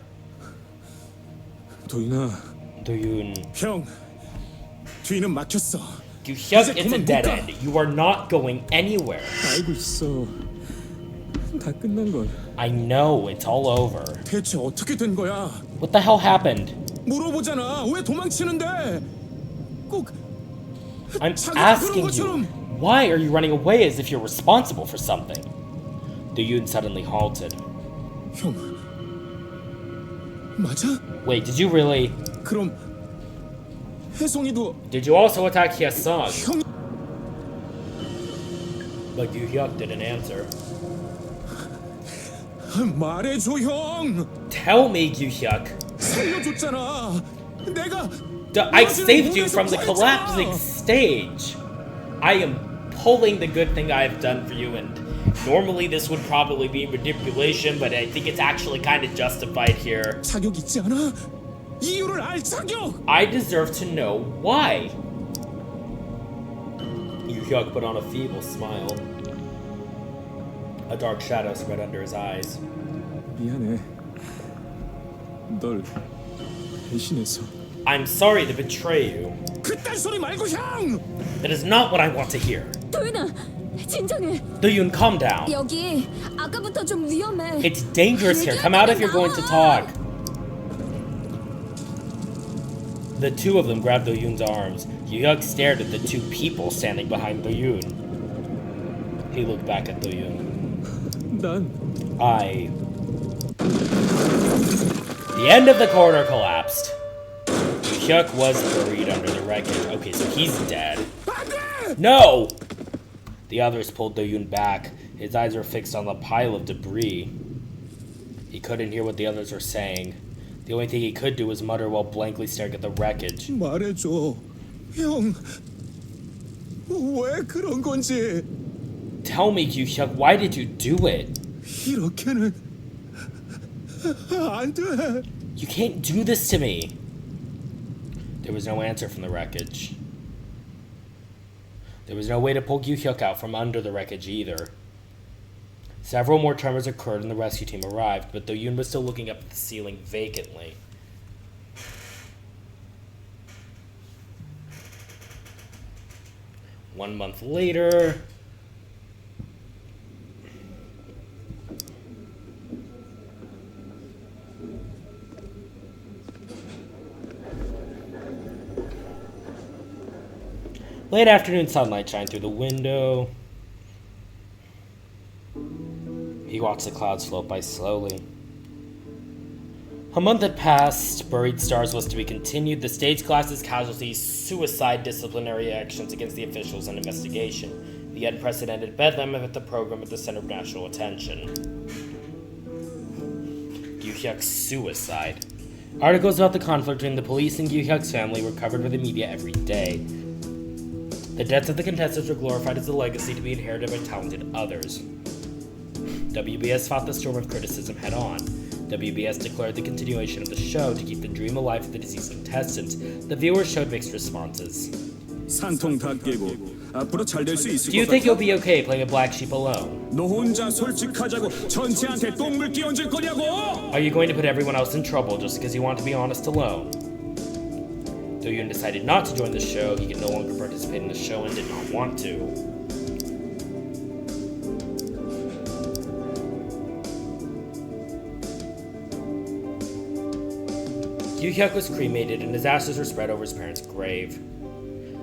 도윤아, Do Yoon. 형, 뒤는 막혔어. Yu Hyuk, it's a dead end. You are not going anywhere. 알고 있어. 다 끝난 걸. I know, it's all over. 대체 어떻게 된 거야? What the hell happened? 물어보잖아. 왜 도망치는데? 꼭 I'm 자기가 asking 그런 you, 것처럼. why are you running away as if you're responsible for something? Do Yoon suddenly halted. 형, 맞아? Wait, did you really? 그럼 혜성이도 Did you also attack Hyeseong? 형 But Yu Hyuk didn't answer. 말해줘 형. Tell me, Yu Hyuk. 살려줬잖아. 내가 I saved you from the collapsing stage. I am pulling the good thing I have done for you, and normally this would probably be manipulation, but I think it's actually kind of justified here. 자격 있지 않아? 이유를 알 자격. I deserve to know why. Yu Hyuk put on a feeble smile. A dark shadow spread under his eyes. 미안해. 널 배신해서. I'm sorry to betray you. 그딴 소리 말고 형. That is not what I want to hear. 도윤아, 진정해. Do Yoon, calm down. 여기 아까부터 좀 위험해. It's dangerous here. Come out if you're going to talk. The two of them grabbed Do Yoon's arms. Yu Hyuk stared at the two people standing behind Do Yoon. He looked back at Do Yoon. 난 The end of the corridor collapsed. Yu Hyuk was buried under the wreckage. Okay, so he's dead. No! The others pulled Do Yoon back. His eyes were fixed on the pile of debris. He couldn't hear what the others were saying. The only thing he could do was mutter while blankly staring at the wreckage. 말해줘. 형. 왜 그런 건지. Tell me, Yu Hyuk, why did you do it? 이렇게는 안 돼. You can't do this to me. There was no answer from the wreckage. There was no way to pull Yu Hyuk out from under the wreckage either. Several more tremors occurred and the rescue team arrived, but Do Yoon was still looking up at the ceiling vacantly. One month later... Late afternoon sunlight shined through the window. He watched the clouds float by slowly. A month had passed. Buried Stars was to be continued. The stage classes, casualties, suicide, disciplinary actions against the officials, and investigation. The unprecedented bedlam of the program at the center of national attention. Yu Hyuk's suicide. Articles about the conflict between the police and Yu Hyuk's family were covered by the media every day. The deaths of the contestants were glorified as a legacy to be inherited by talented others. WBS fought the storm of criticism head on. WBS declared the continuation of the show to keep the dream alive for the deceased contestants. The viewers showed mixed responses. 산통 다 깨고 앞으로 잘 될 수 있을 Do you 것 think 같아. you'll be okay playing a black sheep alone? 너 혼자 솔직하자고 전체한테 똥물 끼얹을 거냐고. Are you going to put everyone else in trouble just because you want to be honest alone? Do Yoon decided not to join the show. He could no longer participate in the show and did not want to. Yu Hyuk was cremated and his ashes were spread over his parents' grave.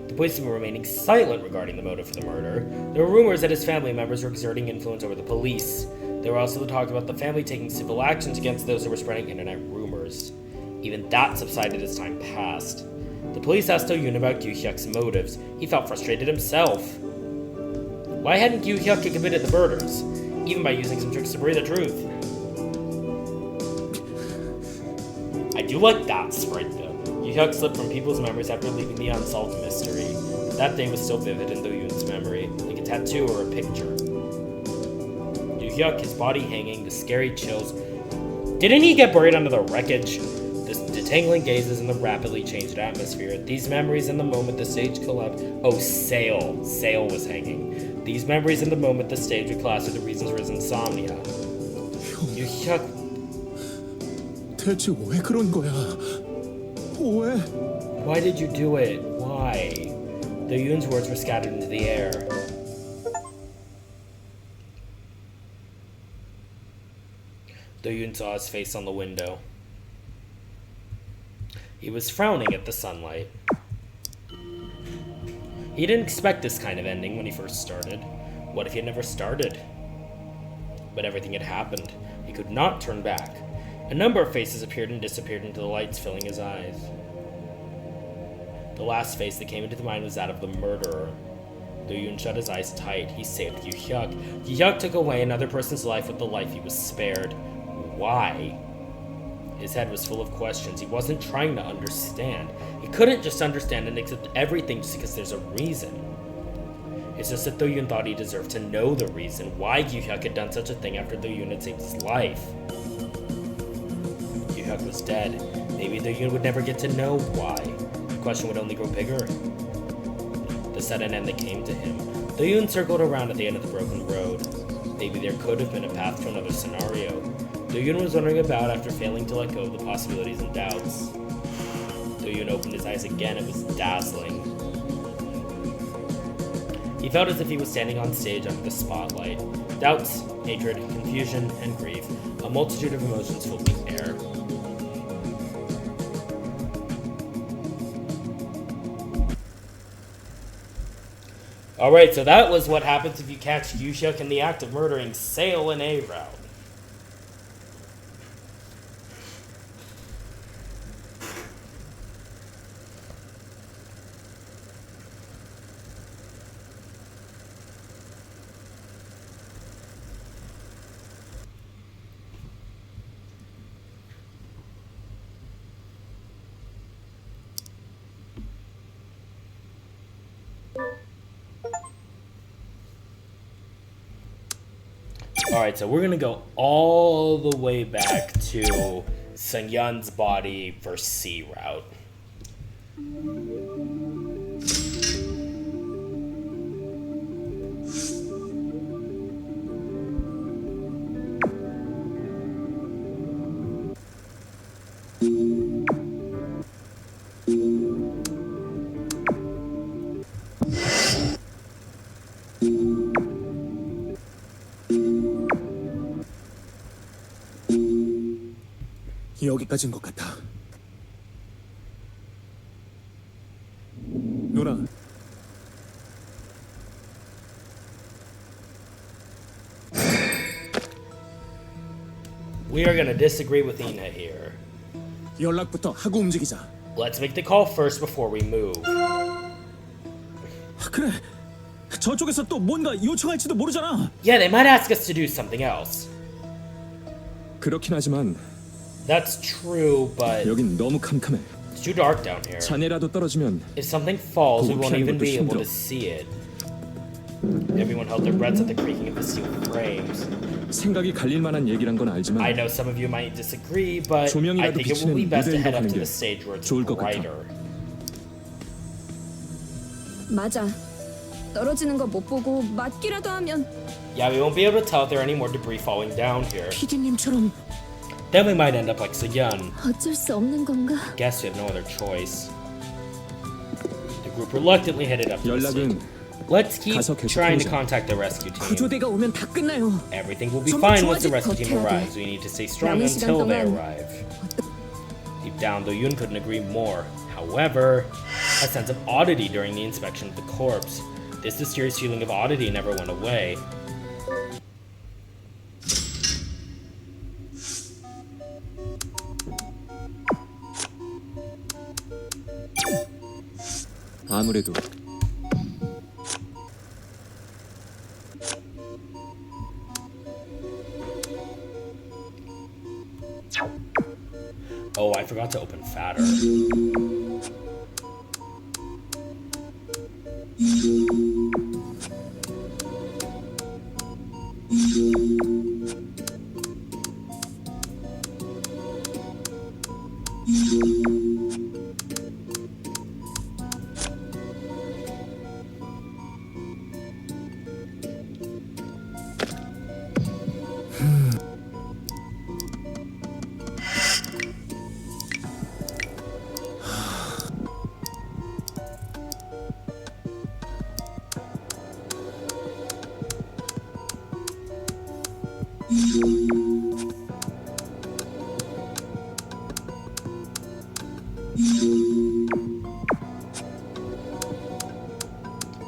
The police were remaining silent regarding the motive for the murder. There were rumors that his family members were exerting influence over the police. There were also talk about the family taking civil actions against those who were spreading internet rumors. Even that subsided as time passed. The police asked Do Yoon about Yu Hyuk's motives. He felt frustrated himself. Why hadn't Yu Hyuk committed the murders, even by using some tricks to bury the truth? I do like that sprite though. Yu Hyuk slipped from people's memories after leaving the unsolved mystery. That day was still vivid in Do Yoon's memory, like a tattoo or a picture. Yu Hyuk, his body hanging, the scary chills. Didn't he get buried under the wreckage? The detangling gazes in the rapidly changed atmosphere. These memories in the moment the stage collapsed. Oh, Sail. Sail was hanging. These memories in the moment the stage would collapse are the reasons for his insomnia. Yu Hyuk. 대체 왜 그런 거야? 왜? Why did you do it? Why? Do Yoon's words were scattered into the air. Do Yoon saw his face on the window. He was frowning at the sunlight. He didn't expect this kind of ending when he first started. What if he had never started? But everything had happened. He could not turn back. A number of faces appeared and disappeared into the lights filling his eyes. The last face that came into the mind was that of the murderer. Do Yoon shut his eyes tight. He saved Yu Hyuk. Yu Hyuk took away another person's life with the life he was spared. Why? His head was full of questions. He wasn't trying to understand. He couldn't just understand and accept everything just because there's a reason. It's just that Do Yoon thought he deserved to know the reason why Yu Hyuk had done such a thing after Do Yoon had saved his life. Yu Hyuk was dead. Maybe Do Yoon would never get to know why. The question would only grow bigger. The sudden end that came to him. Do Yoon circled around at the end of the broken road. Maybe there could have been a path to another scenario. Do Yoon was wondering about after failing to let go of the possibilities and doubts. Do Yoon opened his eyes again. It was dazzling. He felt as if he was standing on stage under the spotlight. Doubts, hatred, confusion, and grief. A multitude of emotions filled the air. Alright, so that was what happens if you catch Yu Hyuk in the act of murdering Sail and A-Route. Alright, so we're gonna go all the way back to Sun Yun's body for C-Route. 여기까지인 것 같아. 누나, We are gonna disagree with Ina here. 연락부터 하고 움직이자. Let's make the call first before we move. 그래. 저쪽에서 또 뭔가 요청할지도 모르잖아. Yeah, they might ask us to do something else. 그렇긴 하지만 That's true, but 여긴 너무 캄캄해. it's too dark down here. 잔해라도 떨어지면 If something falls, we 보고 won't 피하는 even 것도 be able 힘들어. to see it. Everyone held their breaths at the creaking of the steel frames. 생각이 갈릴 만한 얘기란 건 I 알지만 know some of you might disagree, but I 조명이라도 think it will be 비치는 best to 무대로 head up 가는 to 게 the stage where it's 좋을 것 같아. brighter. 맞아. 떨어지는 거 못 보고 맞기라도 하면 Yeah, we won't be able to tell if there are any more debris falling down here. 피디님처럼 Then we might end up like Seyun. 어쩔 수 없는 건가? Guess we have no other choice. The group reluctantly headed up to the stage. 연락은 Let's keep 가서 계속 trying to 해보자. contact the rescue team. 구조대가 오면 다 끝나요. Everything will be 좀 fine once the 좋아질 rescue 것 team 같아. arrives. We need to stay strong 남은 시간 until they 동안 arrive. Deep down, though Yoon couldn't agree more. However, a sense of oddity during the inspection of the corpse. This mysterious feeling of oddity never went away. 아무래도 Oh, I forgot forgot to open fatter.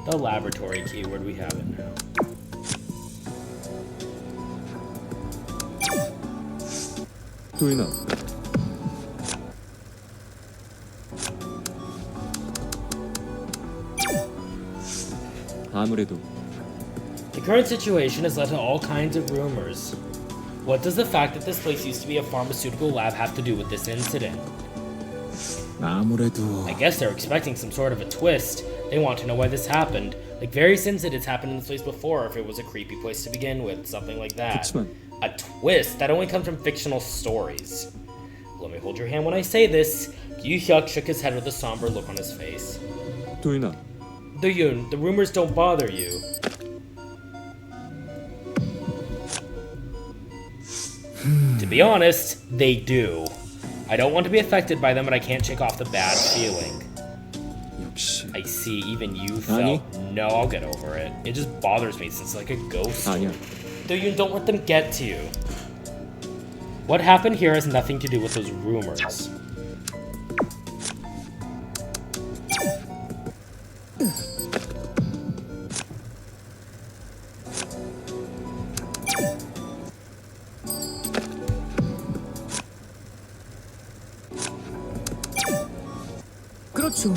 The laboratory keyword, we have it now. 도인아, 아무래도 The current situation has led to all kinds of rumors. What does the fact that this place used to be a pharmaceutical lab have to do with this incident? 아무래도 I guess they're expecting some sort of a twist. They want to know why this happened. Like various incidents happened in this place before, if it was a creepy place to begin with, something like that. 그치만 A twist? That only comes from fictional stories. Let me hold your hand when I say this. Yu Hyuk shook his head with a somber look on his face. 도인아, Do-yoon, the rumors don't bother you. To be honest, they do. I don't want to be affected by them, but I can't shake off the bad feeling. 역시 I see, even you felt. No, I'll get over it. It just bothers me since it's like a ghost. 아니야. Do-yoon, don't let them get to you. What happened here has nothing to do with those rumors. 그렇죠.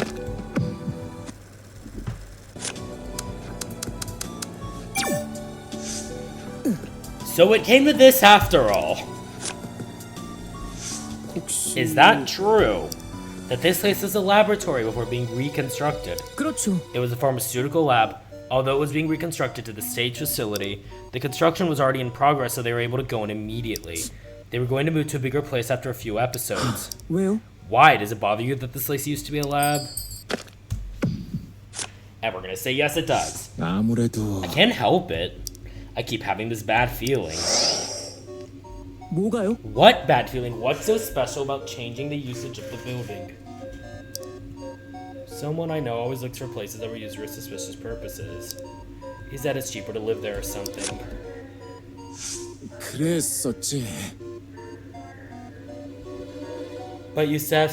So it came to this after all. 혹시 Is that true? That this place is a laboratory before being reconstructed. 그렇죠. It was a pharmaceutical lab. Although it was being reconstructed to the stage facility, the construction was already in progress, so they were able to go in immediately. They were going to move to a bigger place after a few episodes. 왜요? Why? Does it bother you that this place used to be a lab? And we're gonna say yes, it does. 아무래도 I can't help it. I keep having this bad feeling. 뭐가요? What bad feeling? What's so special about changing the usage of the building? Someone I know always looks for places that were used for suspicious purposes. He said it's cheaper to live there or something. 그랬었지. But you said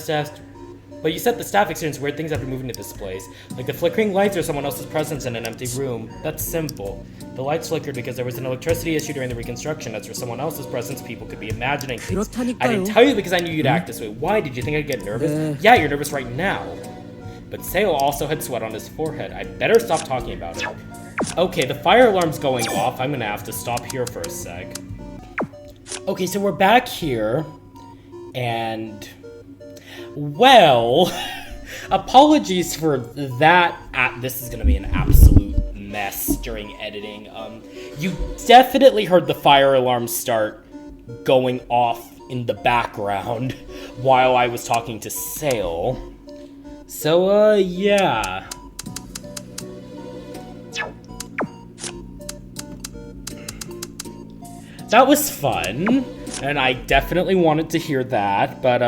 the staff experienced weird things after moving to this place. Like the flickering lights or someone else's presence in an empty room. That's simple. The lights flickered because there was an electricity issue during the reconstruction. That's where someone else's presence people could be imagining things. I didn't tell you because I knew you'd act this way. Why? Did you think I'd get nervous? Yeah, you're nervous right now. But Seo also had sweat on his forehead. I'd better stop talking about it. Okay, the fire alarm's going off. I'm gonna have to stop here for a sec. Okay, so we're back here. And... well... apologies for that. This is gonna be an absolute mess during editing. You definitely heard the fire alarm start going off in the background while I was talking to Sale. So, yeah. That was fun, and I definitely wanted to hear that, but,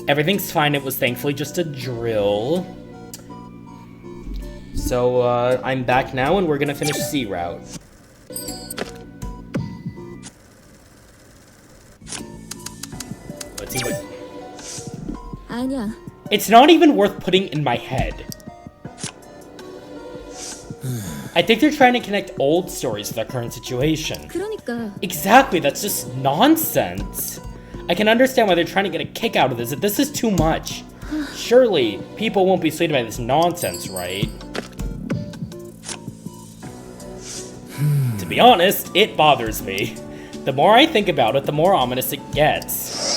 everything's fine. It was thankfully just a drill. So, I'm back now, and we're gonna finish C route. Let's see what... 아니야. It's not even worth putting in my head. I think they're trying to connect old stories to their current situation. 그러니까 Exactly, that's just nonsense. I can understand why they're trying to get a kick out of this. If this is too much, surely people won't be swayed by this nonsense, right? To be honest, it bothers me. The more I think about it, the more ominous it gets.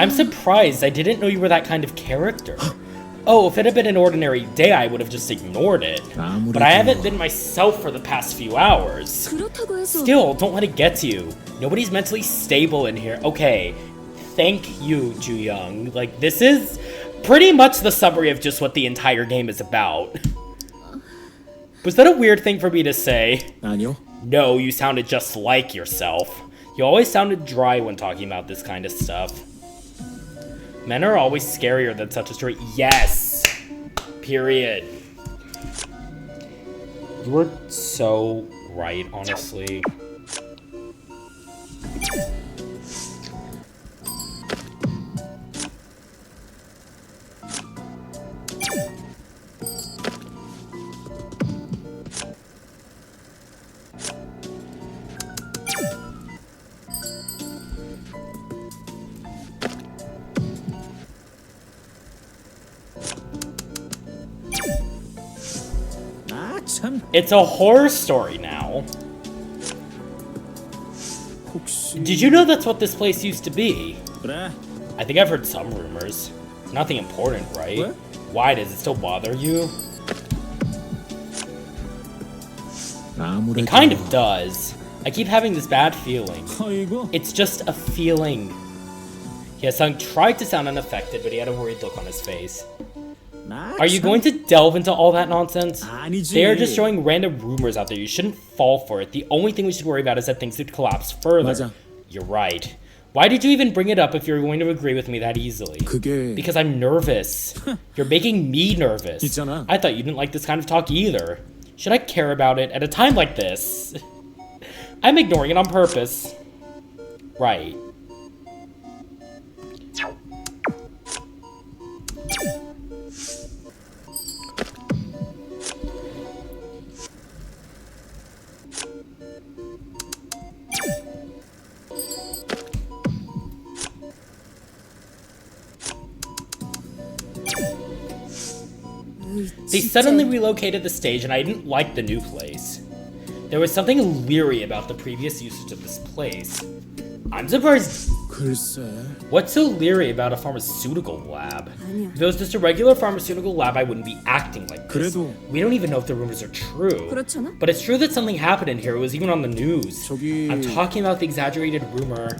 I'm surprised. I didn't know you were that kind of character. Oh, if it had been an ordinary day, I would have just ignored it. But I haven't been myself for the past few hours. 그렇다고 해서 Still, don't let it get to you. Nobody's mentally stable in here. Okay, thank you, Ju Young. Like, this is pretty much the summary of just what the entire game is about. Was that a weird thing for me to say? 아니요. No, you sounded just like yourself. You always sounded dry when talking about this kind of stuff. Men are always scarier than such a story. Yes! Period. You were so right, honestly. 아, 참. It's a horror story now. 혹시 Did you know that's what this place used to be? 그래. I think I've heard some rumors. Nothing important, right? What? Why, does it still bother you? 아무래도 It kind of does. I keep having this bad feeling. 아이고. It's just a feeling. Hyesung tried to sound unaffected, but he had a worried look on his face. 아, Are you 참. going to delve into all that nonsense? 아니지. They are just showing random rumors out there. You shouldn't fall for it. The only thing we should worry about is that things could collapse further. 맞아. You're right. Why did you even bring it up if you're going to agree with me that easily? 그게 Because I'm nervous. You're making me nervous. 있잖아. I thought you didn't like this kind of talk either. Should I care about it at a time like this? I'm ignoring it on purpose. Right. They suddenly relocated the stage and I didn't like the new place. There was something leery about the previous usage of this place. I'm surprised. 글쎄. What's so leery about a pharmaceutical lab? 아니야. If it was just a regular pharmaceutical lab, I wouldn't be acting like this. 그래도- We don't even know if the rumors are true. 그렇잖아. But it's true that something happened in here. It was even on the news. 저기- I'm talking about the exaggerated rumor.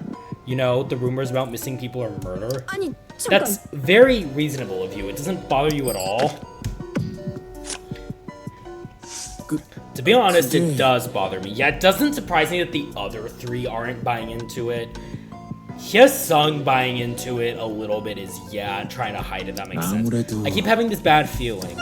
You know, the rumors about missing people or murder. 아니 잠깐. That's very reasonable of you. It doesn't bother you at all. 그, To be honest, 그게- it does bother me. Yeah, it doesn't surprise me that the other three aren't buying into it. Hyesung buying into it a little bit is, yeah, trying to hide it. That makes sense. 아무래도- I keep having this bad feeling.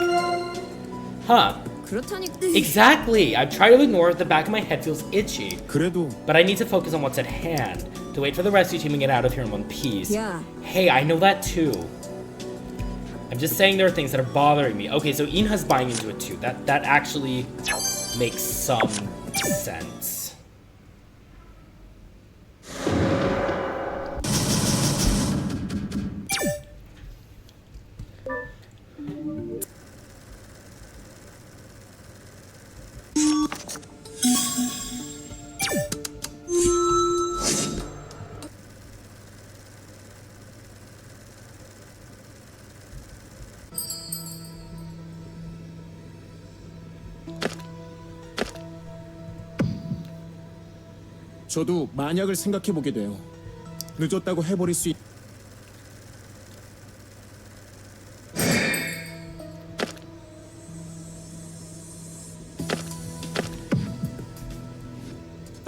Huh. 그렇다니까. Exactly. I try to ignore it. The back of my head feels itchy. 그래도 But I need to focus on what's at hand. To wait for the rescue team and get out of here in one piece. Yeah. Hey, I know that too. I'm just saying there are things that are bothering me. Okay, so Inha's buying into it too. That actually makes some sense. 저도 만약을 생각해 보게 돼요. 늦었다고 해버릴 수 있.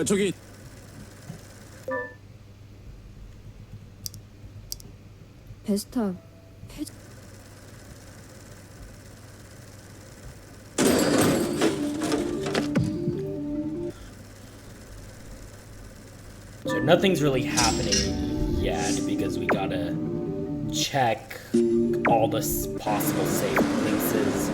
저기 베스타. So nothing's really happening yet because we gotta check all the possible safe places.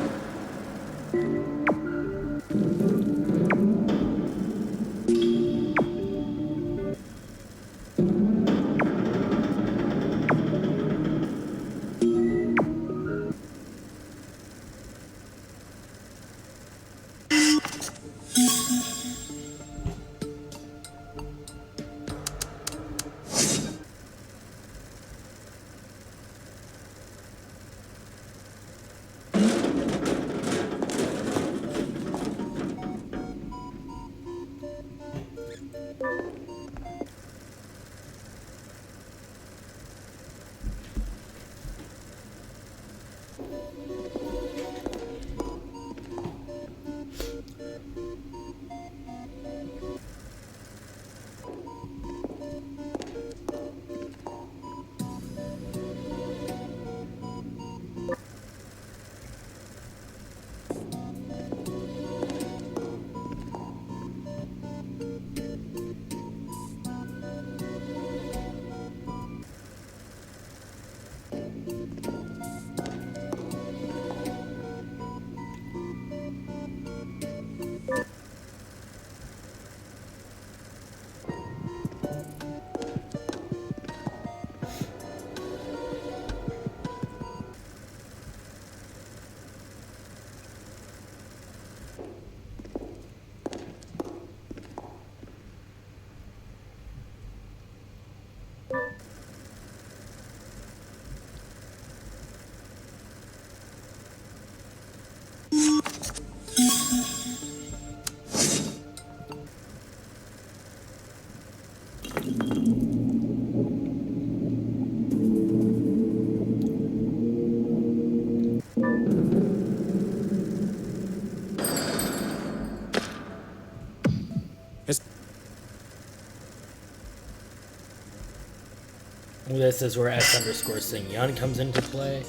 This is where S_Sing_Yun comes into play.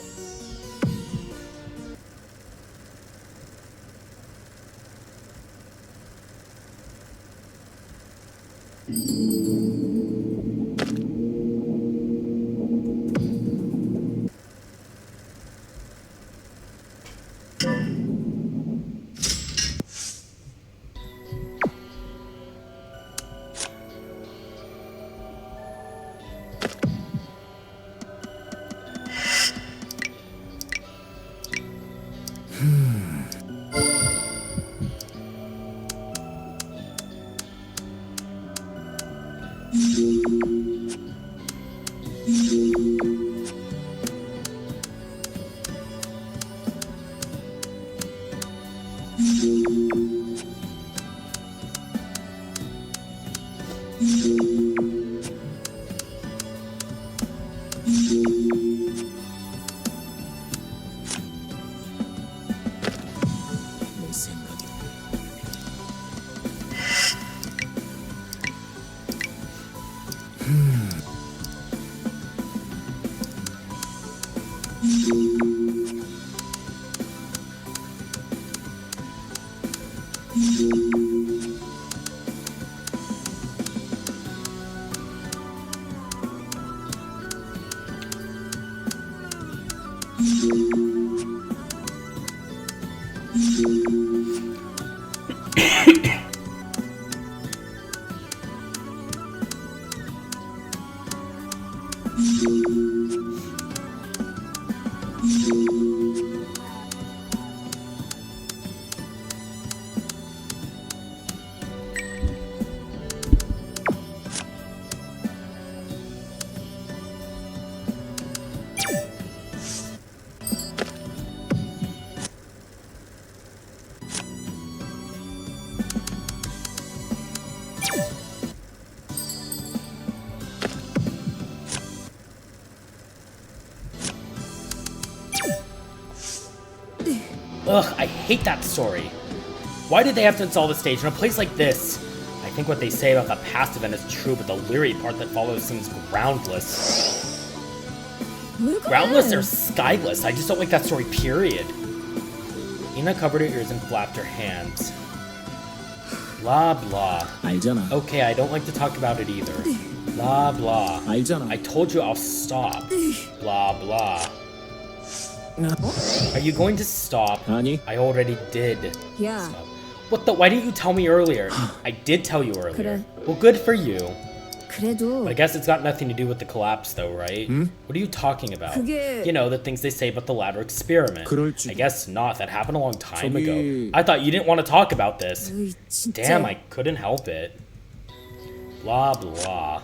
내 생각에 Ugh, I hate that story. Why did they have to install the stage in a place like this? I think what they say about the past event is true, but the Leary part that follows seems groundless. 왜 그래? Groundless or skyless, I just don't like that story, period. Ina covered her ears and flapped her hands. Blah blah. 알잖아. Okay, I don't like to talk about it either. Blah blah. 알잖아. I told you I'll stop. Blah blah. Are you going to stop? 아니. I already did. 야, Stop. What the? Why didn't you tell me earlier? I did tell you earlier. 그래. Well, good for you. 그래도 But I guess it's got nothing to do with the collapse, though, right? What are you talking about? 그게- You know, the things they say about the ladder experiment. 그럴지도. I guess not. That happened a long time 저기- ago. I thought you didn't want to talk about this. 으이, 진짜. Damn, I couldn't help it. Blah, blah.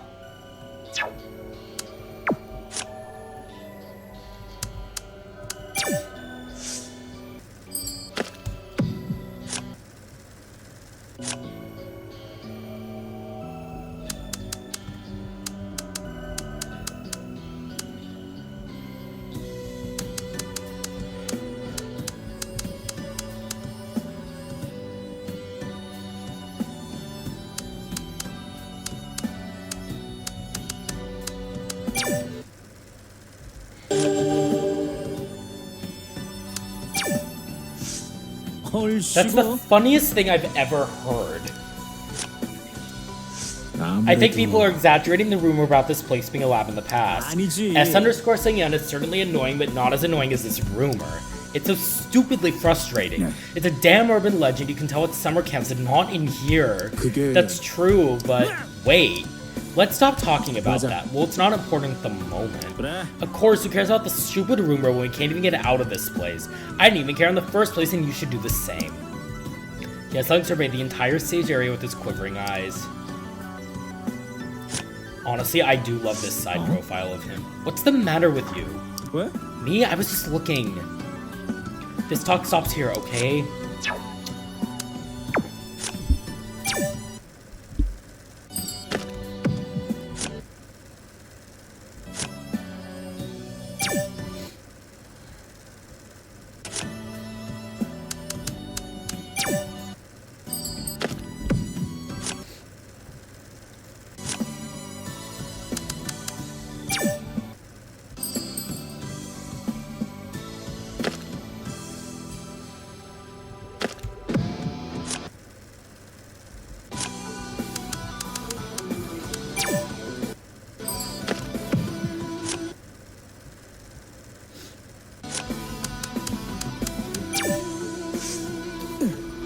That's the 얼씨구. funniest thing I've ever heard. I think people are exaggerating the rumor about this place being a lab in the past. 아니지. S_Seungyeon is certainly annoying, but not as annoying as this rumor. It's so stupidly frustrating. It's a damn urban legend. You can tell it's summer camps and not in here. 그게- That's true, but wait. Let's stop talking about 맞아. that. Well, it's not important at the moment. 그래. Of course, who cares about the stupid rumor when we can't even get out of this place? I didn't even care in the first place, and you should do the same. Yesung surveyed the entire stage area with his quivering eyes. Honestly, I do love this side profile of him. What's the matter with you? 왜? Me? I was just looking. This talk stops here, okay?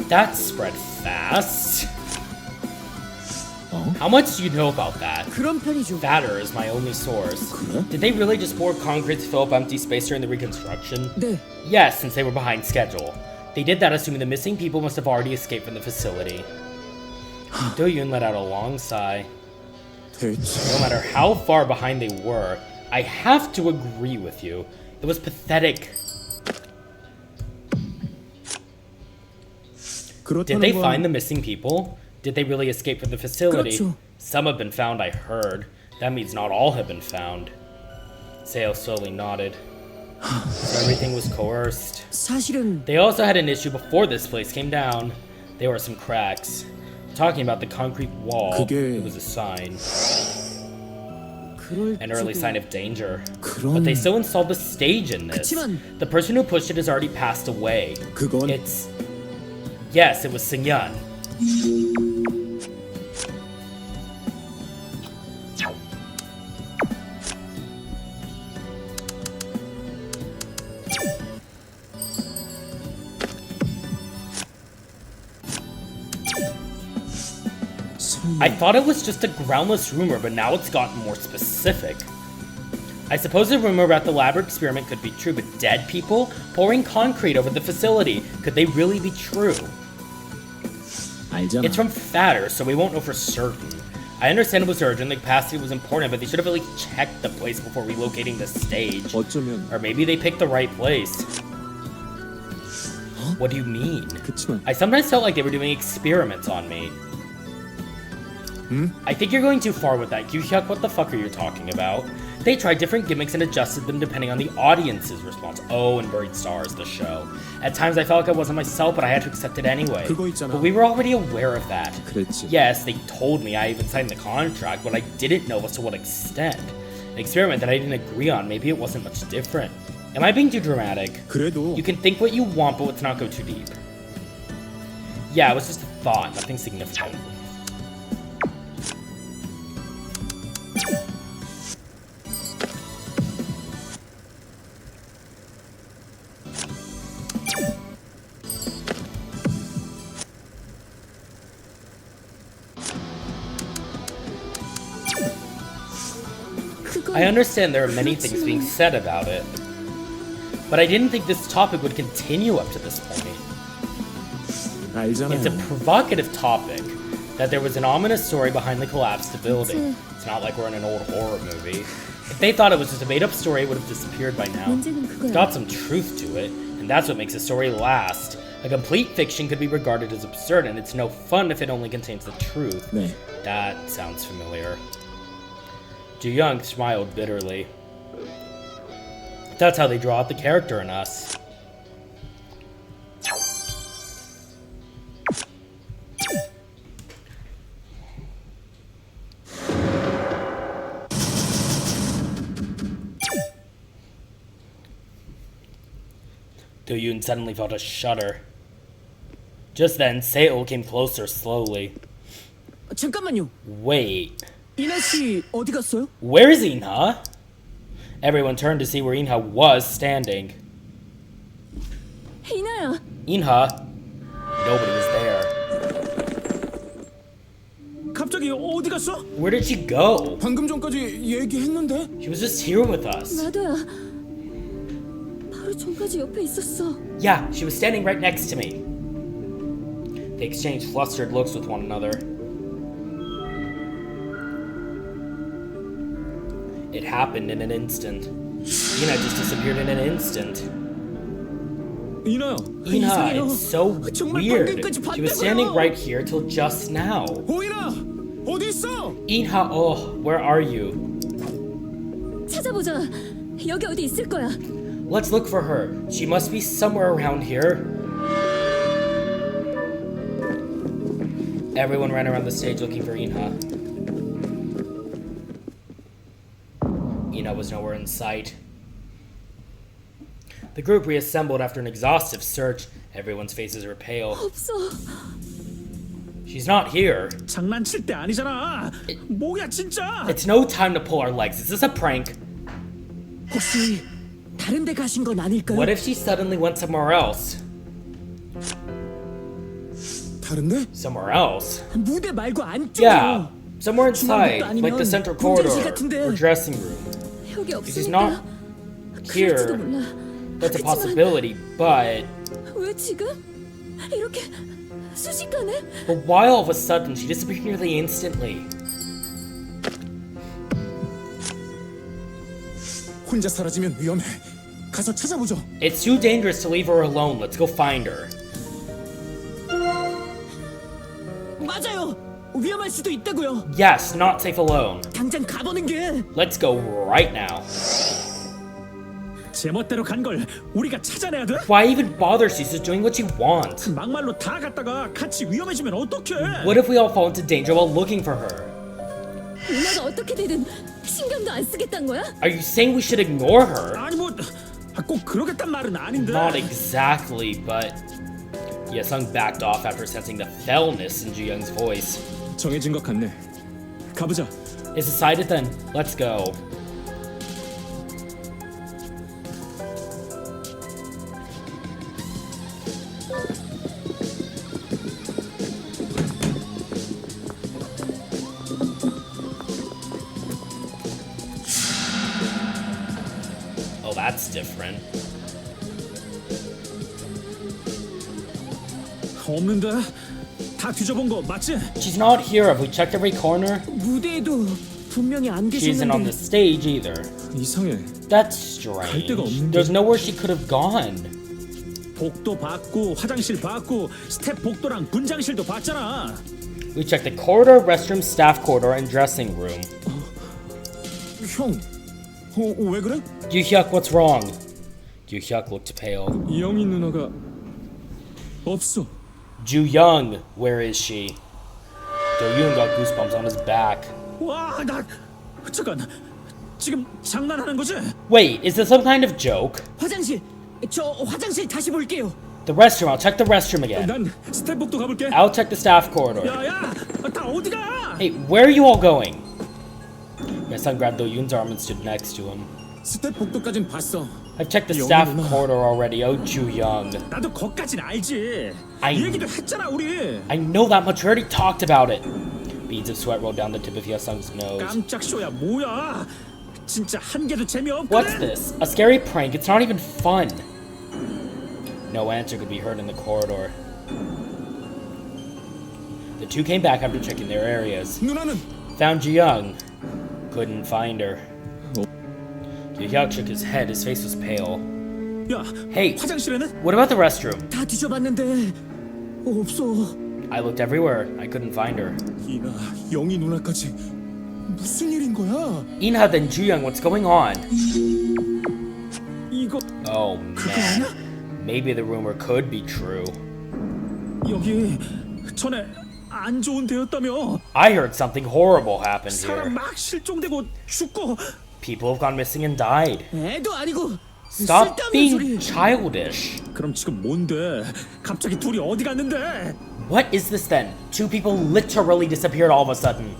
That spread fast. How much do you know about that? 그런 편이죠. Fatter is my only source. 그래? Did they really just pour concrete to fill up empty space during the reconstruction? 네. Yes, since they were behind schedule. They did that assuming the missing people must have already escaped from the facility. Do-yoon let out a long sigh. 대체 No matter how far behind they were, I have to agree with you. It was pathetic. Did they find the missing people? Did they really escape from the facility? 그렇죠. Some have been found, I heard. That means not all have been found. Seo slowly nodded. So everything was coerced. 사실은 They also had an issue before this place came down. There were some cracks. Talking about the concrete wall, 그게- it was a sign. 그럴 An early 지도- sign of danger. 그럼 But they still installed the stage in this. 그치만- The person who pushed it has already passed away. 그건 It's... Yes, it was Seungyeon. I thought it was just a groundless rumor, but now it's gotten more specific. I suppose the rumor about the lab experiment could be true, but dead people pouring concrete over the facility, could they really be true? 알잖아. It's from Fatter, so we won't know for certain. I understand it was urgent, the capacity was important, but they should have at least checked the place before relocating the stage. 어쩌면 Or maybe they picked the right place. What do you mean? 그치만 I sometimes felt like they were doing experiments on me. I think you're going too far with that, Kyuhyuk. What the fuck are you talking about? They tried different gimmicks and adjusted them depending on the audience's response. Oh, and Buried Stars, the show. At times I felt like I wasn't myself, but I had to accept it anyway. 그거 있잖아. But we were already aware of that. 그랬지. Yes, they told me, I even signed the contract, but I didn't know as to what extent. An experiment that I didn't agree on, maybe it wasn't much different. Am I being too dramatic? 그래도 You can think what you want, but let's not go too deep. Yeah, it was just a thought, nothing significant. 그건 I understand there are many things being said about it, but I didn't think this topic would continue up to this point. 알잖아요. It's a provocative topic that there was an ominous story behind the collapse of the building. It's not like we're in an old horror movie. If they thought it was just a made-up story, it would have disappeared by now. 문제는 It's 그거야. got some truth to it, and that's what makes a story last. A complete fiction could be regarded as absurd, and it's no fun if it only contains the truth. 네. That sounds familiar. Ju Young smiled bitterly. That's how they draw out the character in us. Do-yoon suddenly felt a shudder. Just then, Sale came closer slowly. 잠깐만요. Wait, 이나 씨 어디 갔어요? where's Inha? Everyone turned to see where Inha was standing. 이나야, Inha? Nobody was there. 갑자기 어디 갔어? Where did she go? 방금 전까지 얘기했는데. She was just here with us. 나도야. 바로 전까지 옆에 있었어. Yeah, she was standing right next to me. They exchanged flustered looks with one another. It happened in an instant. Ina just disappeared in an instant. 이나요. Ina, it's so 정말 weird. 방금까지 She was standing 봤다고요. right here till just now. 오이나 어디 있어? Inha, oh, where are you? 찾아보자. 여기 어디 있을 거야. Let's look for her. She must be somewhere around here. Everyone ran around the stage looking for Inha. Inha was nowhere in sight. The group reassembled after an exhaustive search. Everyone's faces were pale. 없어. She's not here. 장난칠 때 아니잖아. 뭐야 진짜? It's no time to pull our legs. Is this a prank? 혹시 다른 데 가신 건 아닐까요? What if she suddenly went somewhere else? 다른데? Somewhere else? 무대 말고 안쪽이요. Yeah, somewhere inside, like the central corridor or dressing room. 여기 She's 없으니까. not 그럴지도 here. 몰라. That's a 하지만 possibility, but 왜 지금? 이렇게 순식간에? why all of a sudden she disappeared nearly instantly? 혼자 사라지면 위험해. 가서 찾아보죠. It's too dangerous to leave her alone. Let's go find her. 맞아요. 위험할 수도 있다고요. Yes, not safe alone. 당장 가보는 게. Let's go right now. 제멋대로 간 걸 우리가 찾아내야 돼? Why even bother? She's just doing what she wants. 막말로 다 갔다가 같이 위험해지면 어떡해? What if we all fall into danger while looking for her? 누나가 어떻게 되든 신경도 안 쓰겠단 거야? Are you saying we should ignore her? 아니 뭐 꼭 그러겠단 말은 아닌데. Not exactly, but Yesung backed off after sensing the fellness in Ji-young's voice. 정해진 것 같네. 가보자. It's decided then. Let's go. Oh, that's different. 없는데. 다 뒤져본 거 맞지? She's not here. Have we checked every corner? 무대에도 분명히 안 She isn't on the 계셨는데. stage either. 이상해. That's strange. 데가 없는데. There's nowhere she could have gone. 복도 봤고 화장실 봤고 스텝 복도랑 분장실도 봤잖아. We checked the corridor, restroom, staff corridor, and dressing room. 형, 왜 그래? Yu-hyuk, what's wrong? Yu-hyuk looked pale. 이영희 누나가 없어. Ju-young, where is she? Do-yoon got goosebumps on his back. 와, 나 잠깐. 지금 장난하는 거지? Wait, is this some kind of joke? 화장실. 저 화장실 다시 볼게요. The restroom, I'll check the restroom again. 난 스텝 복도 가볼게. I'll check the staff corridor. 야야, 다 어디 가? Hey, where are you all going? My son grabbed Do-yoon's arm and stood next to him. 스텝 복도까진 봤어. I've checked the staff 영희 누나. corridor already. Oh, Ju-young. 나도 거기까진 알지. 아이. 이 얘기도 했잖아 우리. I know that much. We already talked about it. Beads of sweat rolled down the tip of Hyesung's nose. 깜짝 쇼야 뭐야? 진짜 한 개도 재미없거든. What's this? A scary prank? It's not even fun. No answer could be heard in the corridor. The two came back after checking their areas. 누나는 Found Ji-young. Couldn't find her. Yu-hyuk shook his head. His face was pale. 야, Hey, 화장실에는 what about the restroom? 다 뒤져봤는데 없어. I looked everywhere. I couldn't find her. 이나, 영희 누나까지 무슨 일인 거야? Inha, then Ju-young, what's going on? 이거 Oh 그거 man. 아니야? Maybe the rumor could be true. 여기 전에 안 좋은 데였다며. I heard something horrible happened 사람 here. 막 실종되고 죽고 People have gone missing and died. 애도 아니고 Stop 쓸데없는 being 소리. childish. 그럼 지금 뭔데? 갑자기 둘이 어디 갔는데? What is this then? Two people literally disappeared all of a sudden.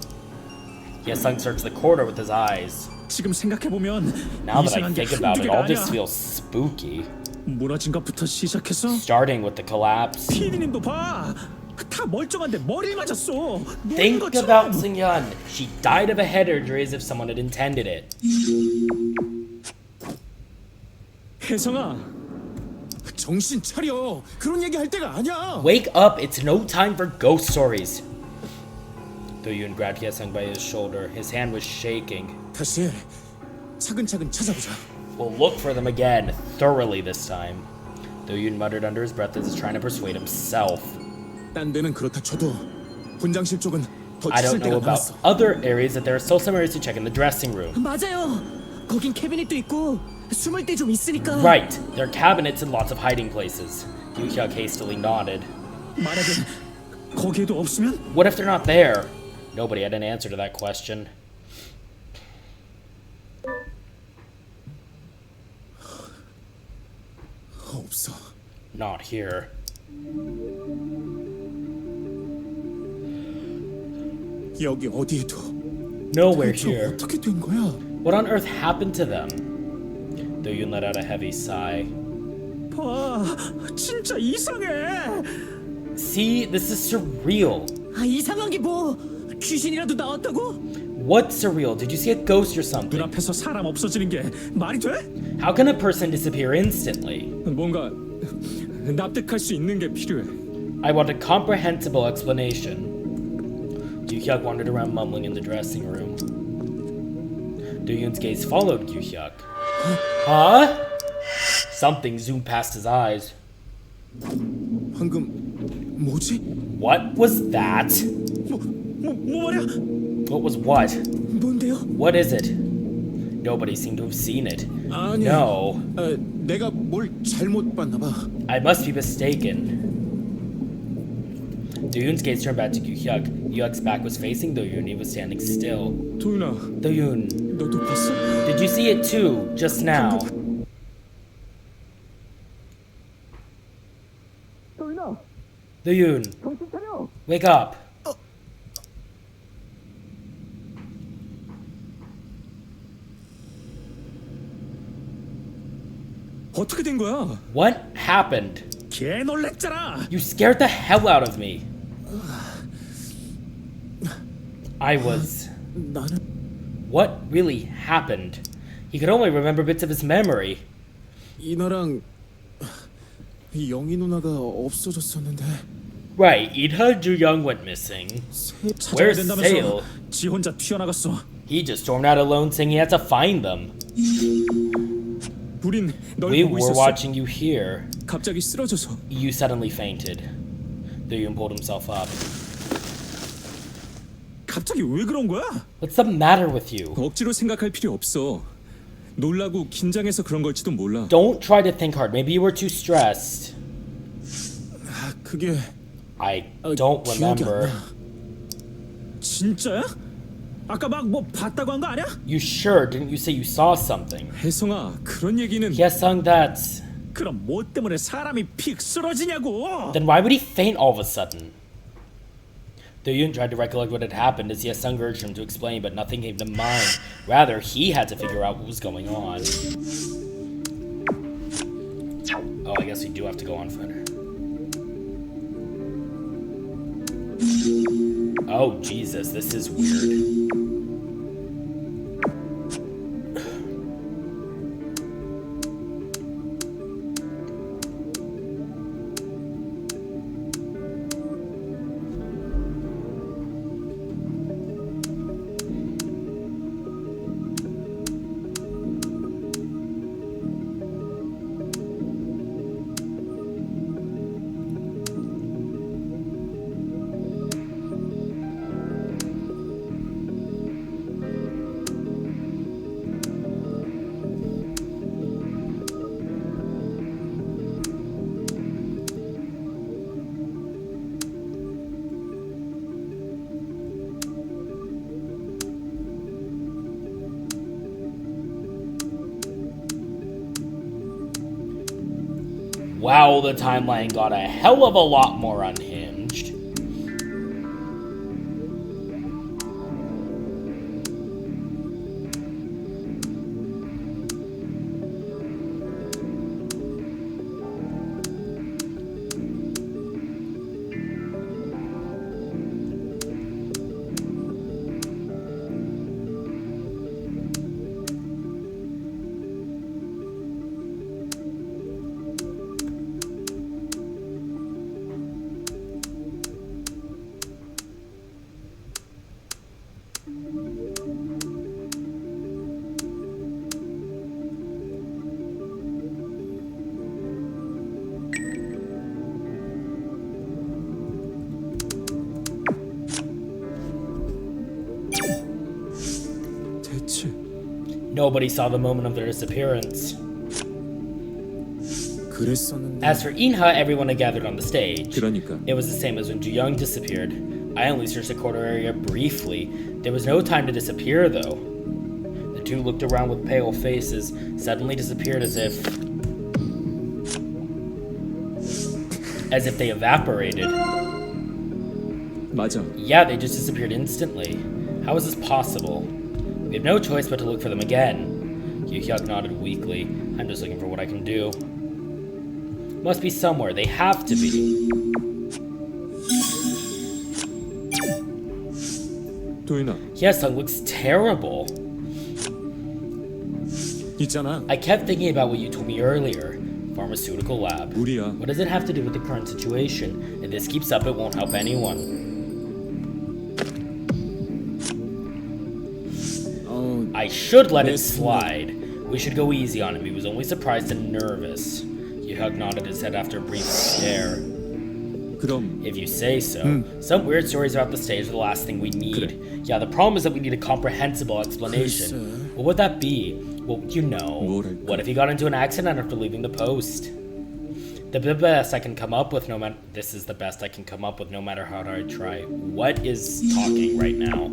Hyesung searched the corridor with his eyes. 지금 생각해 보면 Now that I 이상한 게 think about 한두 it, 개가 all this 아니야. feels spooky. 무너진 것부터 시작해서 Starting with the collapse. 피디님도 봐. 다 멀쩡한데 머리를 맞았어. 노는 Think 것처럼. about Seung-yeon. She died of a head injury as if someone had intended it. 혜성아, 정신 차려. 그런 얘기 할 때가 아니야. Wake up! It's no time for ghost stories. Do-yoon grabbed Hyesung by his shoulder. His hand was shaking. 다시 차근차근 찾아보자. We'll look for them again, thoroughly this time. Do-yoon muttered under his breath as he's trying to persuade himself. 딴 데는 그렇다 쳐도 분장실 쪽은 더 I 찾을 don't know 데가 about 남았어. other areas that there are still some areas to check in the dressing room. 맞아요. 거긴 캐비닛도 있고 숨을 데 좀 있으니까. Right, there are cabinets and lots of hiding places. Yoo-hyuk hastily nodded. 만약에 거기에도 없으면 What if they're not there? Nobody had an answer to that question. 없어. Not here. 여기 어디에도. Nowhere 대체 here. 어떻게 된 거야? What on earth happened to them? Do-yoon let out a heavy sigh. 봐, 진짜 이상해. See, this is surreal. 아, 이상한 게 뭐? 귀신이라도 나왔다고? What's surreal? Did you see a ghost or something? 눈앞에서 사람 없어지는 게 말이 돼? How can a person disappear instantly? 뭔가 납득할 수 있는 게 필요해. I want a comprehensible explanation. Yoo-hyuk wandered around mumbling in the dressing room. Do-yoon's gaze followed Yoo-hyuk. Huh? Something zoomed past his eyes. 방금 뭐지? What was that? 뭐 말이야? What was what? 뭔데요? What is it? Nobody seemed to have seen it. 아니. No, 내가 뭘 잘못 봤나 봐. I must be mistaken. Do-yoon's gaze turned back to Yoo-hyuk. Yoo-hyuk's back was facing Do-yoon. He was standing still. 도윤아, Do-yoon, 너도 봤어? did you see it too, just now? Do-yoon, wake up. 어떻게 된 거야? What happened? 개 놀랬잖아. You scared the hell out of me. I was... 나는 What really happened? He could only remember bits of his memory. 이나랑 영희 누나가 없어졌었는데 Right, Ida Ju-young went missing. 찾아야 Where's 된다면서 Sale? 지 혼자 튀어나갔어. He just stormed out alone saying he had to find them. 우린 널 We 보고 were 있었어. watching you here. 갑자기 쓰러져서 You suddenly fainted. Do-yoon pulled himself up. 갑자기 왜 그런 거야? What's the matter with you? 억지로 생각할 필요 없어. 놀라고 긴장해서 그런 걸지도 몰라. Don't try to think hard. Maybe you were too stressed. 그게 I don't 기억이 안 remember. 나. 진짜야? 아까 막 뭐 봤다고 한 거 아니야? You sure? Didn't you say you saw something? 혜성아, 그런 얘기는 Hyesung, that's... 그럼 뭐 때문에 사람이 픽 쓰러지냐고. Then why would he faint all of a sudden? Do-yoon tried to recollect what had happened as Hyesung urged him to explain, but nothing came to mind. Rather, he had to figure out what was going on. Oh, I guess we do have to go on foot. Oh, Jesus, this is weird. Wow, the timeline got a hell of a lot more unhinged. 대체 Nobody saw the moment of their disappearance. 그랬었는데. As for Inha, everyone had gathered on the stage. 그러니까 It was the same as when Ju Young disappeared. I only searched the corner area briefly. There was no time to disappear, though. The two looked around with pale faces, suddenly disappeared as if they evaporated. 맞아. Yeah, they just disappeared instantly. How is this possible? We have no choice but to look for them again. Yu Hyuk nodded weakly. I'm just looking for what I can do. Must be somewhere. They have to be. 도윤아, Hyesung looks terrible. 있잖아. I kept thinking about what you told me earlier. Pharmaceutical lab. 우리야. What does it have to do with the current situation? If this keeps up, it won't help anyone. I should let it slide. We should go easy on him. He was only surprised and nervous. Yu-Hyuk nodded his head after a brief stare. 그럼 If you say so. Some weird stories about the stage are the last thing we need. Yeah, the problem is that we need a comprehensible explanation. What would that be? Well, you know. 뭐랄까? What if he got into an accident after leaving the post? The best I can come up with, this is the best I can come up with, no matter how hard I try. What is talking right now?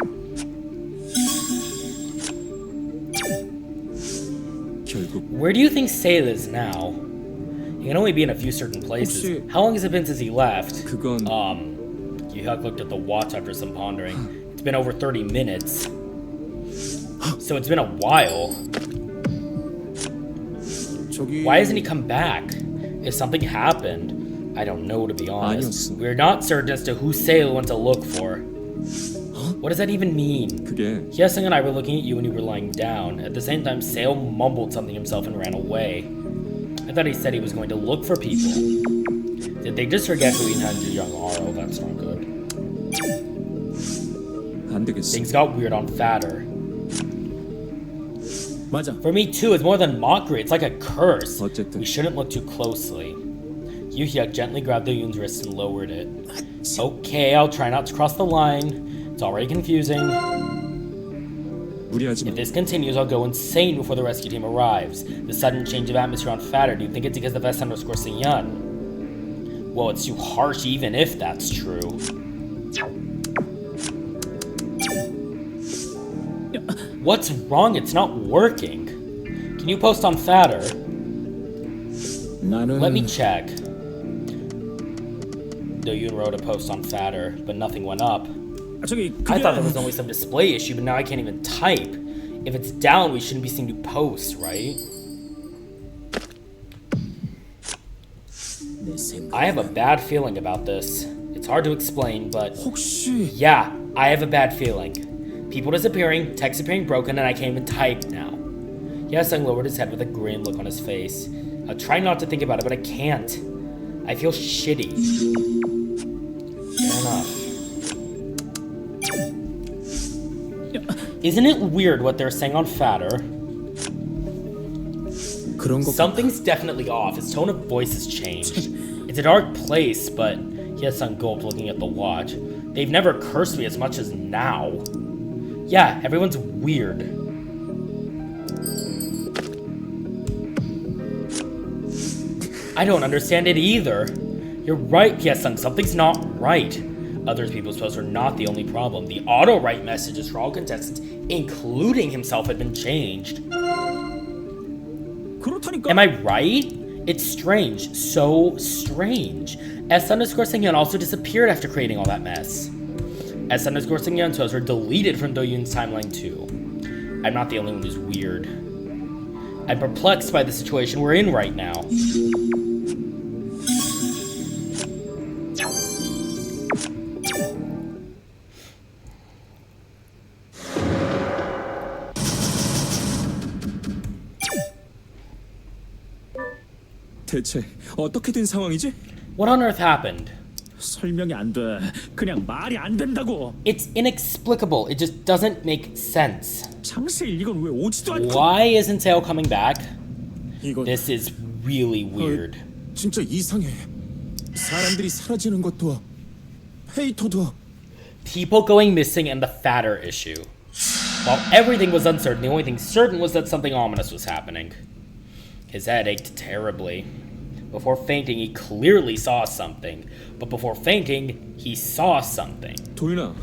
결국 Where do you think Sale is now? He can only be in a few certain places. 혹시- How long has it been since he left? 그건 Yu-Hyuk looked at the watch after some pondering. It's been over 30 minutes. So it's been a while. 저기 Why hasn't he come back? If something happened, I don't know, to be honest. 아니었어. We're not certain as to who Sale went to look for. What does that even mean? 그게 Hyesung and I were looking at you when you were lying down. At the same time, Sale mumbled something himself and ran away. I thought he said he was going to look for people. Did they just forget who Inha and Ju Young are? Oh, that's not good. 안 되겠어. Things got weird on Fatter. 맞아. For me too, it's more than mockery. It's like a curse. 어쨌든. We shouldn't look too closely. Yu-Hyuk gently grabbed the Yoon's wrist and lowered it. Okay, I'll try not to cross the line. It's already confusing. 무리하지 마. If this continues, I'll go insane before the rescue team arrives. The sudden change of atmosphere on Fatter, do you think it's because of S_Seon? Well, it's too harsh even if that's true. What's wrong? It's not working. Can you post on Fatter? 나는 Let me check. Doyoon wrote a post on Fatter, but nothing went up. 저기 I thought there was only some display issue, but now I can't even type. If it's down, we shouldn't be seeing new posts, right? 내 생각. I have a bad feeling about this. It's hard to explain, but 혹시 yeah, I have a bad feeling. People disappearing, text appearing broken, and I can't even type now. Hyesung lowered his head with a grim look on his face. I'll try not to think about it, but I can't. I feel shitty. Fair enough. Isn't it weird what they're saying on Fatter? 그런 거 Something's definitely off. His tone of voice has changed. It's a dark place, but Hyesung gulped looking at the watch. They've never cursed me as much as now. Yeah, everyone's weird. I don't understand it either. You're right, Hyesung, something's not right. Other people's posts are not the only problem. The auto-write messages for all contestants, including himself, had been changed. 그렇다니까. Am I right? It's strange. So strange. S_Seungyeon also disappeared after creating all that mess. S_Seungyeon's photos were deleted from Doyoon's timeline too. I'm not the only one who's weird. I'm perplexed by the situation we're in right now. 대체 어떻게 된 상황이지? What on earth happened? 설명이 안 돼. 그냥 말이 안 된다고. It's inexplicable. It just doesn't make sense. 장세일 이건 왜 오지도 않고. Why isn't Seo coming back? 이건 This is really weird. 진짜 이상해. 사람들이 사라지는 것도 페이터도 People going missing and the fatter issue. While everything was uncertain, the only thing certain was that something ominous was happening. His head ached terribly. Before fainting, he clearly saw something. But before fainting, he saw something. 도윤아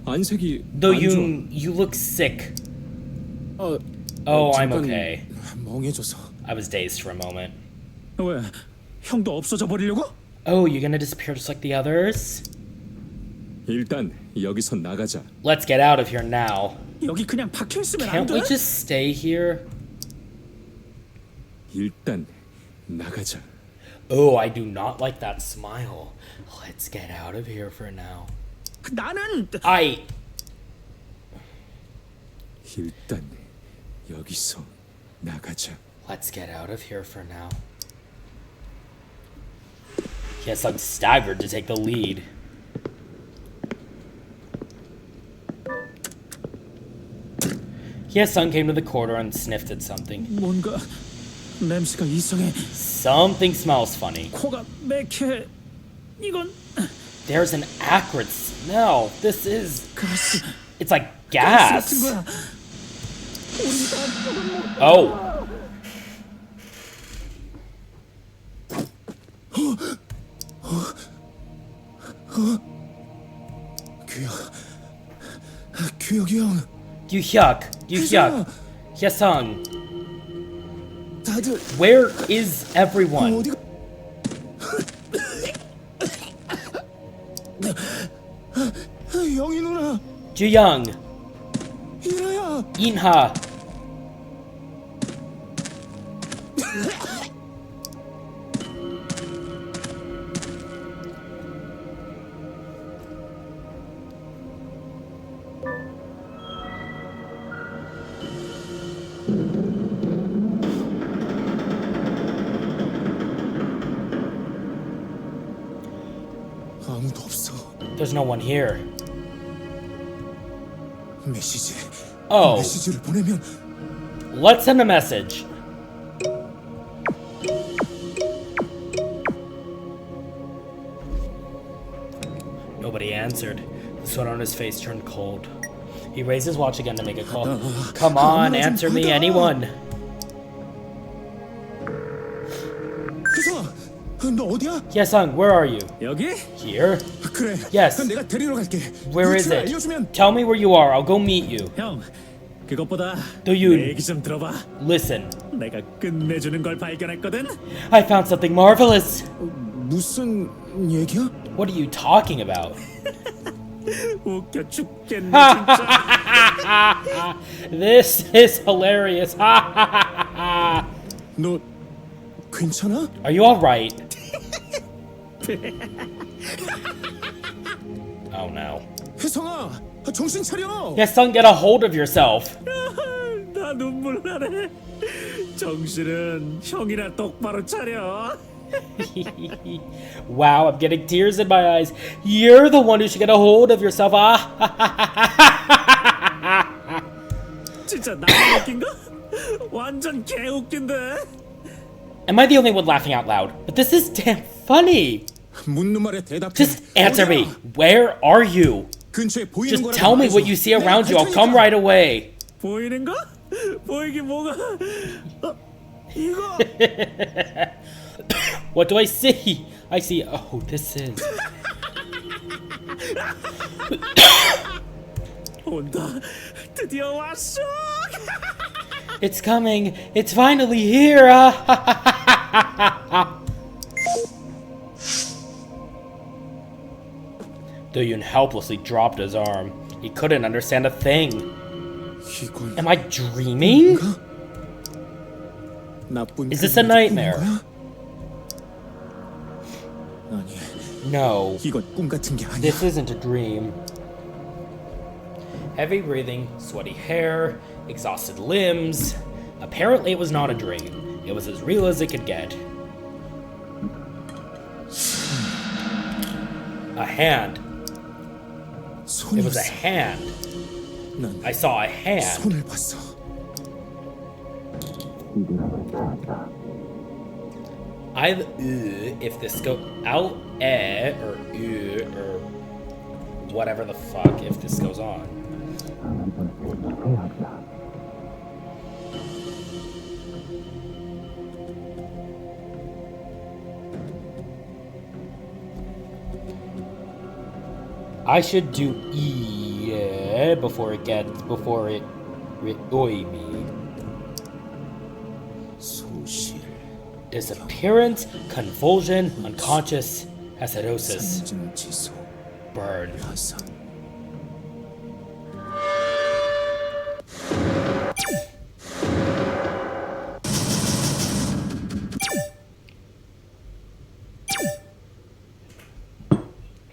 안색이 Doyoon, you look sick. 어, Oh, I'm 잠깐 okay. 멍해져서. I was dazed for a moment. 왜? 형도 없어져 버리려고? Oh, you're gonna disappear just like the others? 일단 여기서 나가자. Let's get out of here now. 여기 그냥 박혀 있으면 안 Can't 돼? we just stay here? 일단 나가자. Oh, I do not like that smile. Let's get out of here for now. 나는 일단 여기서 나가자. Let's get out of here for now. Hyesung staggered to take the lead. Hyesung came to the corridor and sniffed at something. 뭔가 냄새가 이상해. Something smells funny. 코가 맥혀. 이건 There's an acrid smell. This is... 가스. It's like 같은 gas. 거야. Oh. 규혁이 형. Yuhyuk. Hyesung. 다들 Where is everyone? 어디가? 영희 누나, Juyoung. 이라야. Inha. 아무도 없어. There's no one here. 메시지. Oh. 메시지를 보내면 Let's send a message. Nobody answered. The sweat on his face turned cold. He raised his watch again to make a call. Come on, answer me, anyone. 혜성아, 너 어디야? Hyesung, where are you? 여기? Here? 그래. Yes. 내가 데리러 갈게. Where is 위치를 it? 알려주면 Tell me where you are. I'll go meet you. 형, 그것보다 도윤. 내 얘기 좀 들어봐. Listen, 내가 끝내주는 걸 발견했거든. I found something marvelous. 무슨 얘기야? What are you talking about? 웃겨 죽겠네 진짜. This is hilarious. 너 괜찮아? Are you alright? Oh no. 혜성아, 정신 차려. Hyesung, get a hold of yourself. 나 눈물 나네. 정신은 형이나 똑바로 차려. Wow, I'm getting tears in my eyes. You're the one who should get a hold of yourself. 진짜 나 웃긴가? 완전 개 웃긴데. Am I the only one laughing out loud? But this is damn funny. 묻는 말에 대답해. Just answer me. 어디야? Where are you? 근처에 보이는 Just 거라도 tell me 말해줘. what you see around you. 내가 I'll come 갈 테니까. right away. 보이는 거? 보이긴 뭐가? 이거. What do I see? I see. Oh, this is. 온다. 드디어 왔어. It's coming. It's finally here. Do-yoon helplessly dropped his arm. He couldn't understand a thing. 이건 Am I dreaming? 나쁜 Is this a nightmare? 아니, No. 이건 꿈 같은 게 아니야. This isn't a dream. Heavy breathing, sweaty hair, exhausted limbs. Apparently it was not a dream. It was as real as it could get. A hand. It was a 손이었어. hand. 난 I saw a hand. 손을 봤어. If this go out or whatever the fuck if this goes on. I should do before it oi me. 소실. Disappearance, convulsion, unconscious, acidosis, 삼진 지소. burn. 화상.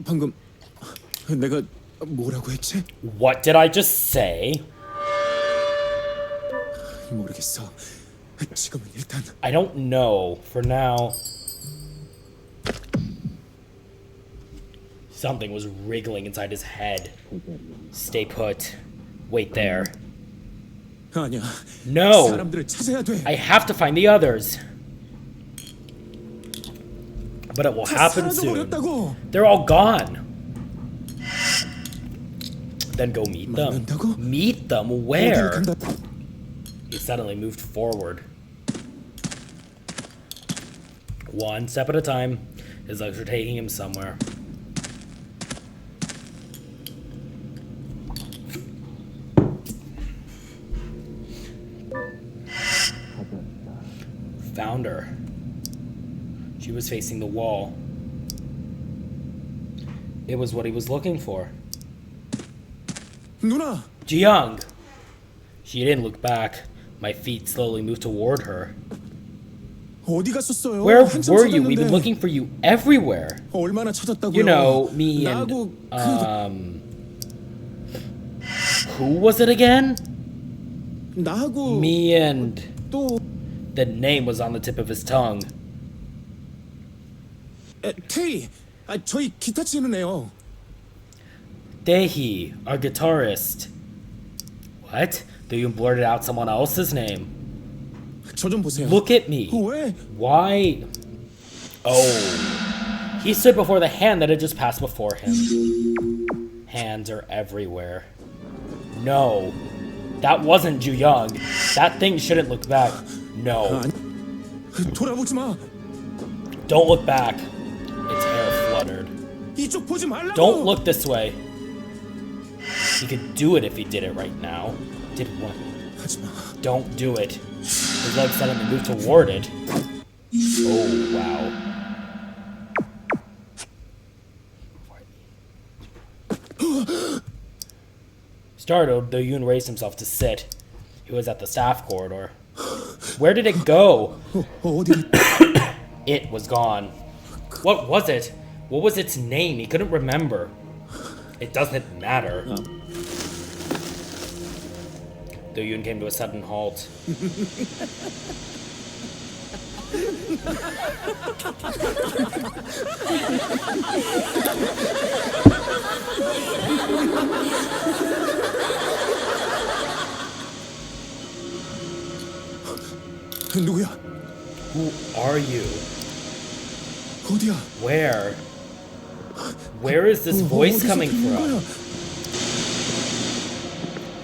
방금 내가 뭐라고 했지? What did I just say? 모르겠어. 지금은 일단 I don't know. For now. Something was wriggling inside his head. Stay put. Wait there. 아니야. No! 사람들을 찾아야 돼. I have to find the others. But it will 다 happen soon. 사라져버렸다고. They're all gone. Then go meet them. 만난다고? Meet them 어디를 where? 간다? He suddenly moved forward. One step at a time. His legs were taking him somewhere. Found her. She was facing the wall. It was what he was looking for. 누나. Ji-young! She didn't look back. My feet slowly moved toward her. 어디 갔었어요? Where 한참 were you? We've been 찾았는데. looking for you everywhere. 얼마나 찾았다고요? You know, me and 나하고 who was it again? 나하고 Me and 또 the name was on the tip of his tongue. 테이. 저희 기타 치는 애요. Daehee, our guitarist. What? You blurted out someone else's name. 저 좀 보세요. Look at me. 왜? Why? Oh. He stood before the hand that had just passed before him. Hands are everywhere. No. That wasn't Ju-young. That thing shouldn't look back. No. 돌아보지 마. Don't look back. Its hair fluttered. 이쪽 보지 말라고. Don't look this way. He could do it if he did it right now. Did what? 하지 마. Don't do it. His legs suddenly moved toward it. Oh, wow. Startled, Do-yoon raised himself to sit. He was at the staff corridor. Where did it go? 어디? It was gone. What was it? What was its name? He couldn't remember. It doesn't matter. Do-yoon came to a sudden halt. 누구야? Who are you? 어디야? Where? Where is this voice 어디서 coming 들리는 거야? from?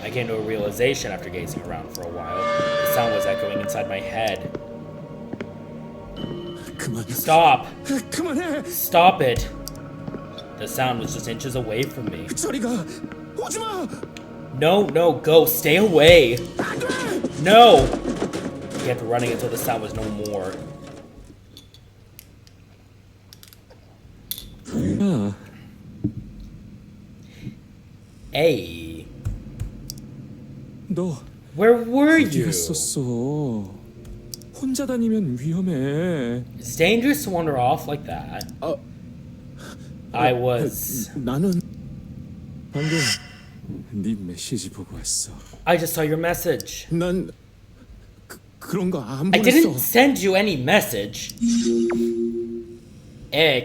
I came to a realization after gazing around for a while. The sound was echoing inside my head. 그만. Stop! 그만해. Stop it! The sound was just inches away from me. 저리 가. 오지 마. No, no, go, stay away! No! He kept running until the sound was no more. A. 너 Where were 어디 you? 갔었어? 혼자 다니면 위험해. It's dangerous to wander off like that. I was. 나는 방금 네 메시지 보고 왔어. I just saw your message. 난 그런 거 안 I 보냈어. didn't send you any message.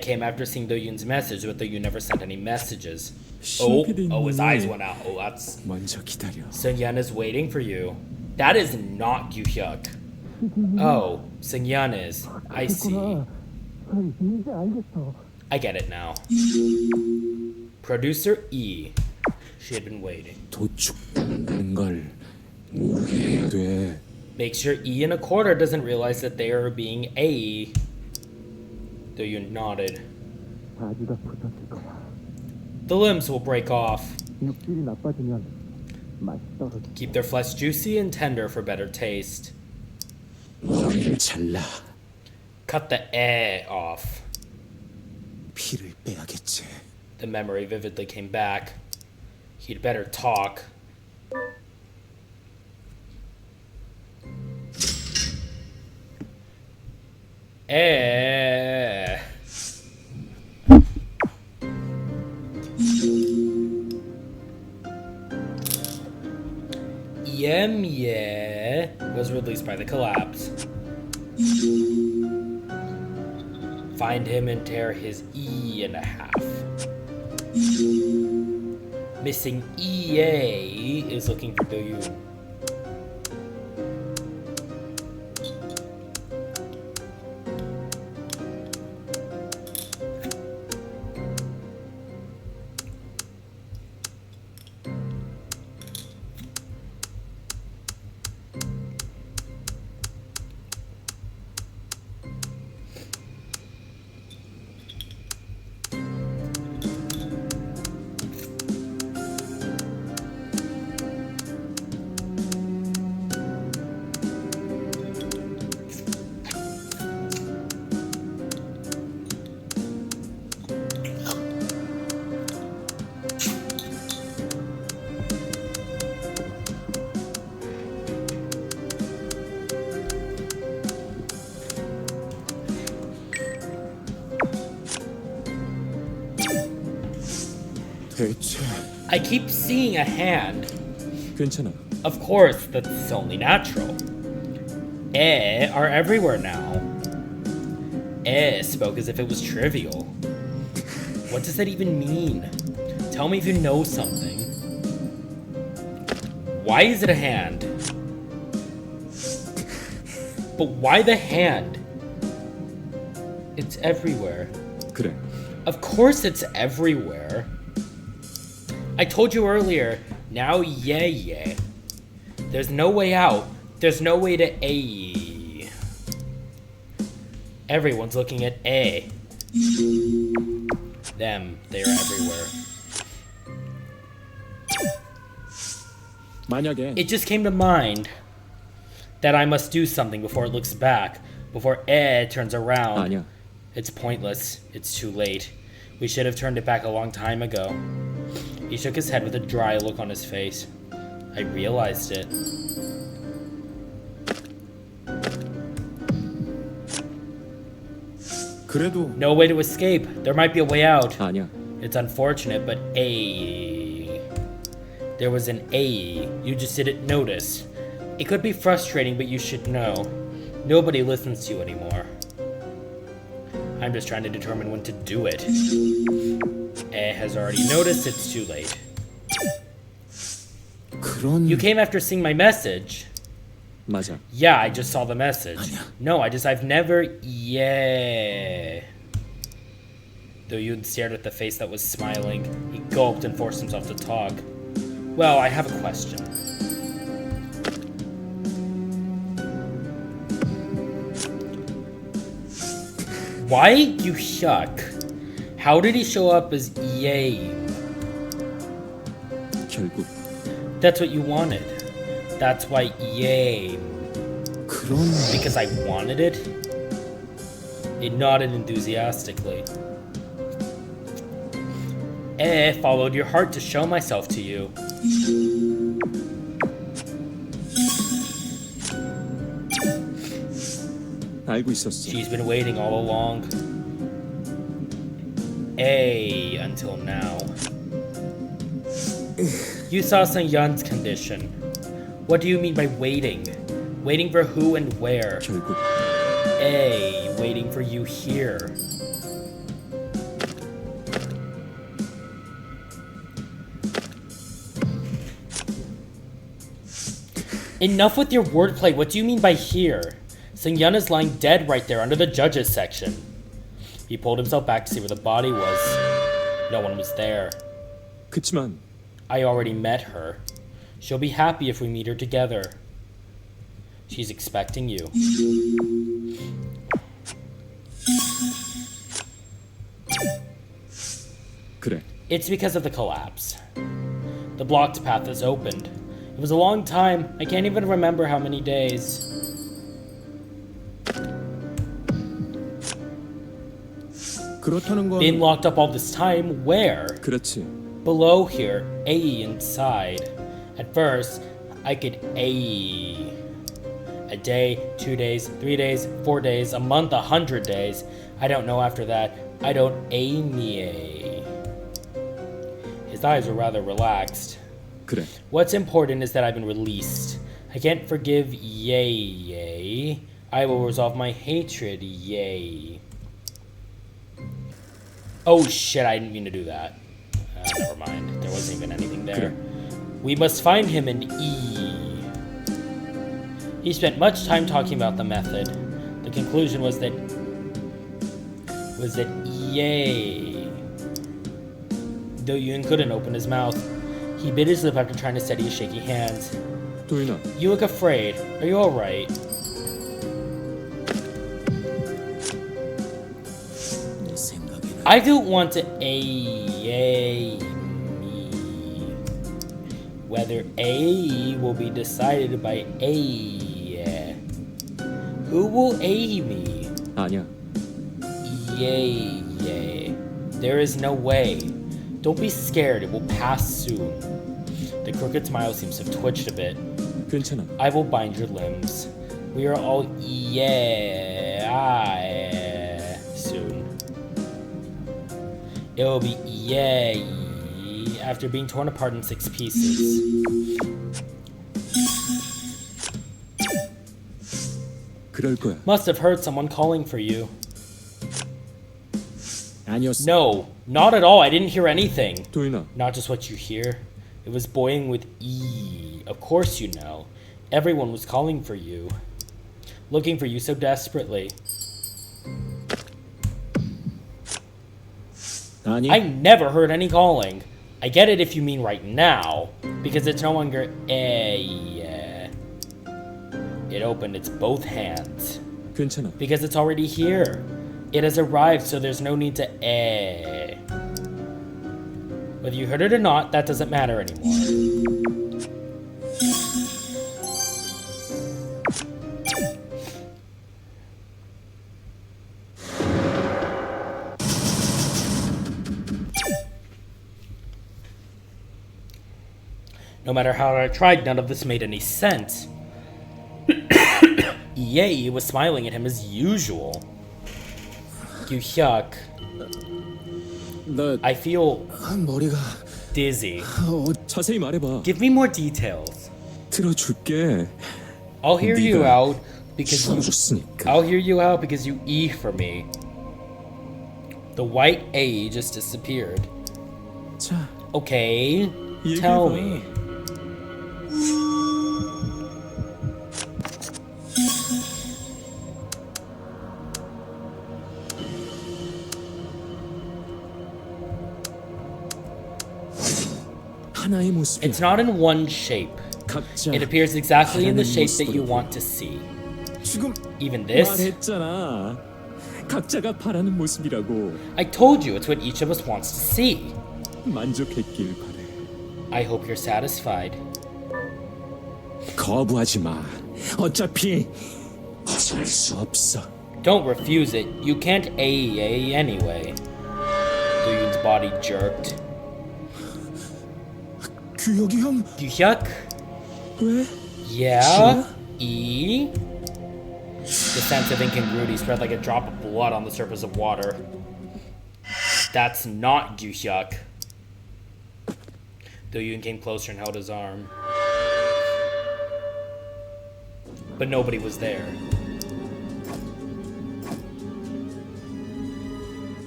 Came after seeing Do-yoon's message, but Do-yoon never sent any messages. Oh, his eyes went out. Oh, that's... 먼저 기다려. Seung-yeon is waiting for you. That is not Yu-hyuk. Oh, Seung-yeon is. I see. I get it now. Producer E. She had been waiting. 도축하는 걸 모르게 돼. Make sure E in a quarter doesn't realize that they are being A. Do-yoon nodded. The limbs will break off. Keep their flesh juicy and tender for better taste. 잘라. Cut the E off. 피를 빼야겠지. The memory vividly came back. He'd better talk. Yemye was released by the collapse. Find him and tear his E in half. Missing EA is looking for Do-yoon. 대체 I keep seeing a hand. 괜찮아. Of course, that's only natural. Are everywhere now. Spoke as if it was trivial. What does that even mean? Tell me if you know something. Why is it a hand? But why the hand? It's everywhere. 그래. Of course it's everywhere. I told you earlier, now yeah. There's no way out. There's no way to A. Everyone's looking at A. Them, they are everywhere. 만약에 It just came to mind that I must do something before it looks back, before turns around. 아니야. It's pointless. It's too late. We should have turned it back a long time ago. He shook his head with a dry look on his face. I realized it. 그래도 No way to escape. There might be a way out. 아니야. It's unfortunate, but A. There was an A. You just didn't notice. It could be frustrating, but you should know. Nobody listens to you anymore. I'm just trying to determine when to do it. Has already noticed it's too late. 그런 You came after seeing my message. 맞아. Yeah, I just saw the message. 아니야. No, I've never. Yeah. Do-yoon stared at the face that was smiling. He gulped and forced himself to talk. Well, I have a question. Why Yu-hyuk? How did he show up as Yay? 결국 That's what you wanted. That's why Yay. 그런 Because I wanted it? It nodded enthusiastically. followed your heart to show myself to you. 알고 있었어. She's been waiting all along. Until now. You saw Sung Yun's condition. What do you mean by waiting? Waiting for who and where? 결국 Waiting for you here. Enough with your wordplay. What do you mean by here? Sung Yun is lying dead right there under the judges section. He pulled himself back to see where the body was. No one was there. 그치만 I already met her. She'll be happy if we meet her together. She's expecting you. 그래. It's because of the collapse. The blocked path is opened. It was a long time. I can't even remember how many days. 그렇다는 건 Been locked up all this time? Where? 그렇지. Below here, inside. At first, I could a day, 2 days, 3 days, 4 days, a month, 100 days. I don't know after that. I don't me. His eyes were rather relaxed. 그래. What's important is that I've been released. I can't forgive yay. I will resolve my hatred, yay. Oh shit, I didn't mean to do that. Never mind. There wasn't even anything there. We must find him in E. He spent much time talking about the method. The conclusion was that yay. Though Yun couldn't open his mouth, he bit his lip after trying to steady his shaky hands. 도윤아, You look afraid. Are you alright? 내 생각에는 I don't want to A me. Whether A will be decided by A. Who will A me? 아니야. Yay. There is no way. Don't be scared, it will pass soon. The crooked smile seems to have twitched a bit. 괜찮아. I will bind your limbs. We are all soon. It will be after being torn apart in 6 pieces. 그럴 거야. Must have heard someone calling for you. 아니었어. No, not at all. I didn't hear anything. 도윤아, Not just what you hear. It was boiling with E. Of course you know. Everyone was calling for you. Looking for you so desperately. 아니. I never heard any calling. I get it if you mean right now, because it's no longer A. It opened its both hands. 괜찮아. Because it's already here. It has arrived, so there's no need to Whether you heard it or not, that doesn't matter anymore. No matter how I tried, none of this made any sense. Ye was smiling at him as usual. Yuhyuk, 나 I feel 머리가 dizzy. 자세히 말해봐. Give me more details. 들어줄게. I'll hear you 네가 out because you 줬으니까. I'll hear you out because you E for me. The white A just disappeared. 자, Okay, tell 얘기해봐. me. 하나의 모습이 It's not in one shape. 각자 It appears exactly in the 다른 shape that you 모습으로 want to see. 지금 Even this? 말했잖아. 각자가 바라는 모습이라고. I told you it's what each of us wants to see. 만족했길 바래. I hope you're satisfied. 거부하지 마. 어차피 어쩔 수 없어. Don't refuse it. You can't A anyway. Duyun's body jerked. 규혁이 형 Yuhyuk? 왜? Yeah? E? The sense of incongruity spread like a drop of blood on the surface of water. That's not Yuhyuk. Do-yoon came closer and held his arm. But nobody was there.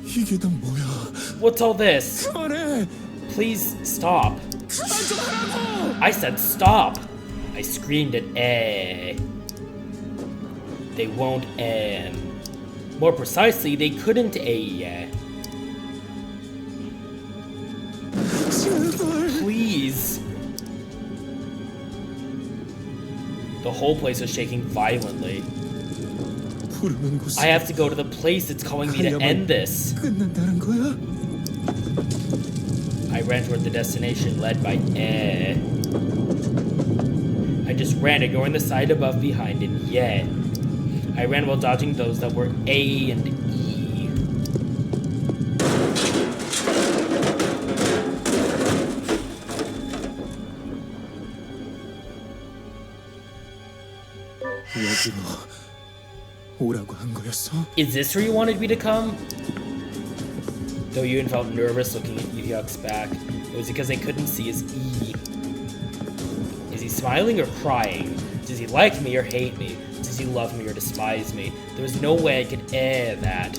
이게 다 뭐야? What's all this? 그만해! Please stop. 그만 좀 하라고! I said stop! I screamed at eh. They won't More precisely, they couldn't yet. 제발. Please. The whole place was shaking violently. 부르는 곳 I have to go to the place that's calling me to end this. 끝난다는 거야? I ran toward the destination led by I just ran, ignoring the side above, behind, and yeah. I ran while dodging those that were A and E. 여기로 오라고 한 거였어? Is this where you wanted me to come? Though Yoon felt nervous looking at Yuhyuk's back, it was because they couldn't see his E. Is he smiling or crying? Does he like me or hate me? Does he love me or despise me? There was no way I could that.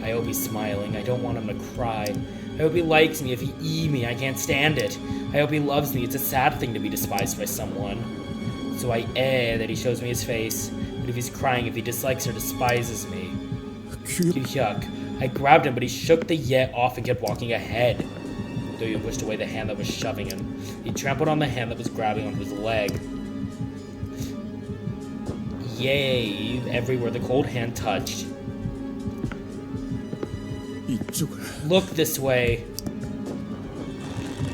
I hope he's smiling. I don't want him to cry. I hope he likes me. If he me, I can't stand it. I hope he loves me. It's a sad thing to be despised by someone. So I that he shows me his face. But if he's crying, if he dislikes or despises me. Yuhyuk. I grabbed him, but he shook the yet off and kept walking ahead. Do-yoon pushed away the hand that was shoving him. He trampled on the hand that was grabbing onto his leg. Yay! Everywhere the cold hand touched. 이쪽을. Look this way.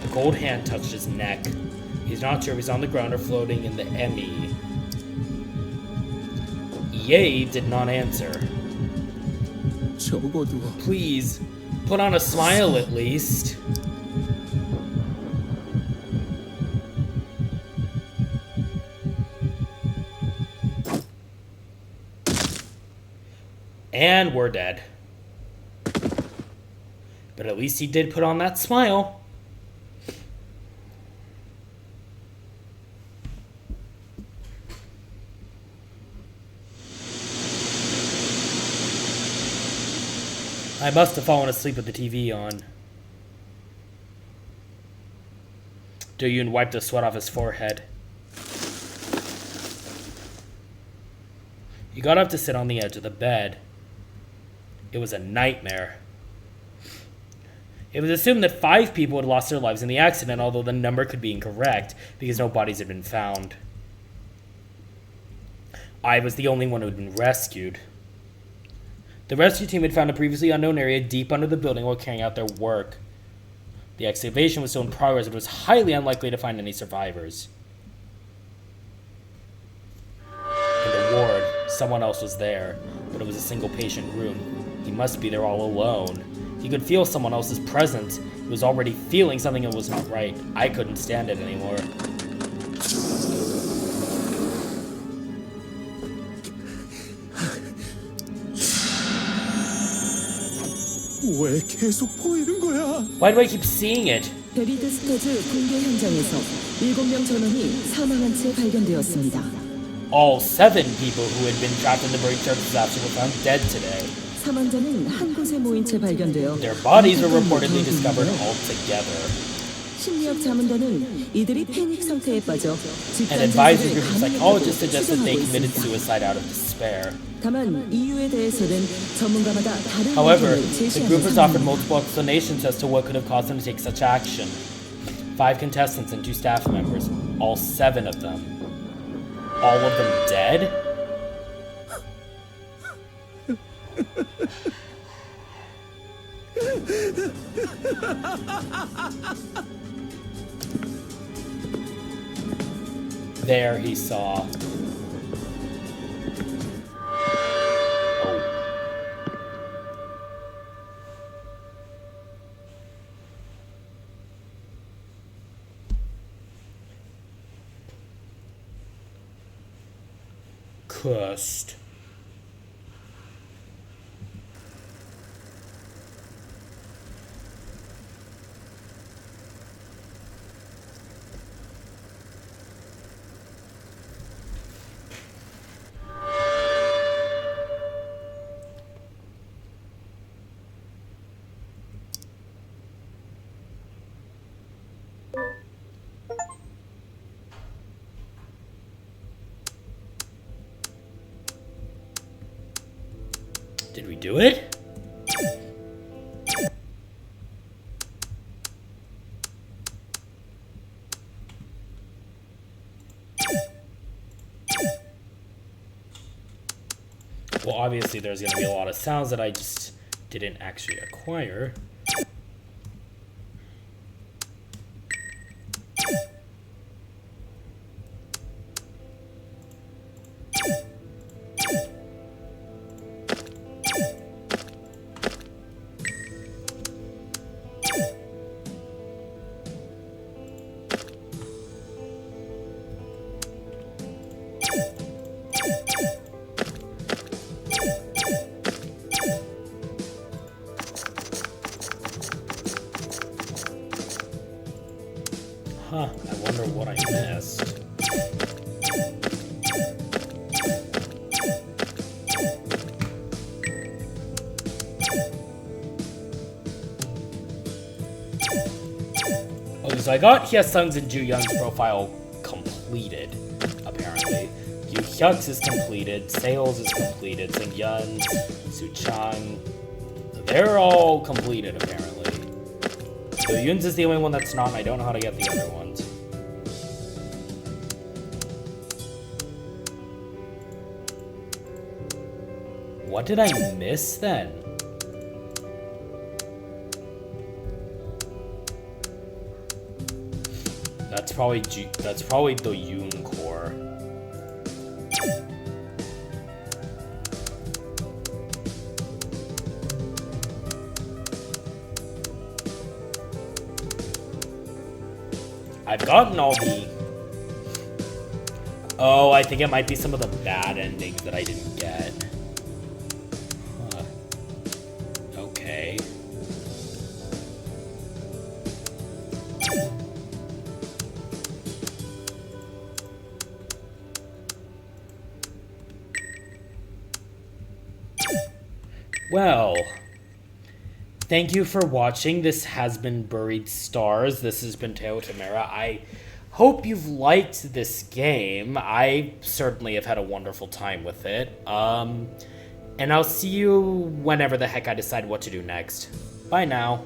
The cold hand touched his neck. He's not sure if he's on the ground or floating in the Emmy. Ye did not answer. 적어도 Please, put on a smile at least. And we're dead. But at least he did put on that smile. I must have fallen asleep with the TV on. Do-yoon wiped the sweat off his forehead. He got up to sit on the edge of the bed. It was a nightmare. It was assumed that 5 people had lost their lives in the accident, although the number could be incorrect because no bodies had been found. I was the only one who had been rescued. The rescue team had found a previously unknown area deep under the building while carrying out their work. The excavation was still in progress, but it was highly unlikely to find any survivors. In the ward, someone else was there, but it was a single patient room. He must be there all alone. He could feel someone else's presence. He was already feeling something that was not right. I couldn't stand it anymore. 왜 계속 보이는 거야? Why do I keep seeing it? 베리드 스터즈 붕괴 현장에서 7명 전원이 사망한 채 발견되었습니다. All 7 people who had been trapped in the buried church disaster were found dead today. 사망자는 한 곳에 모인 채 발견되어 Their bodies were reportedly discovered all together. 심리학 자문단은 이들이 패닉 상태에 빠져 An advisory group of psychologists suggested they committed suicide out of despair. 다만 이유에 대해서는 전문가마다 다른 However, 의견을 the 제시하고 group has offered 있습니다. multiple explanations as to what could have caused them to take such action. 5 contestants and 2 staff members, all 7 of them. All of them dead? There he saw. Oh. Cursed. Did we do it? Well, obviously there's going to be a lot of sounds that I just didn't actually acquire. Huh, I wonder what I missed. Oh, so I got Hyesung's and Juyun's profile completed, apparently. Yu Hyuk's is completed, Sale's is completed, Singyun's, Suchang, they're all completed, apparently. So Yun's is the only one that's not, and I don't know how to get the other ones. What did I miss then? That's probably the Yun core. I've gotten all the... Oh, I think it might be some of the bad endings that I didn't get. Huh. Okay. Well... Thank you for watching. This has been Buried Stars. This has been Teo Tamara. I hope you've liked this game. I certainly have had a wonderful time with it. And I'll see you whenever the heck I decide what to do next. Bye now.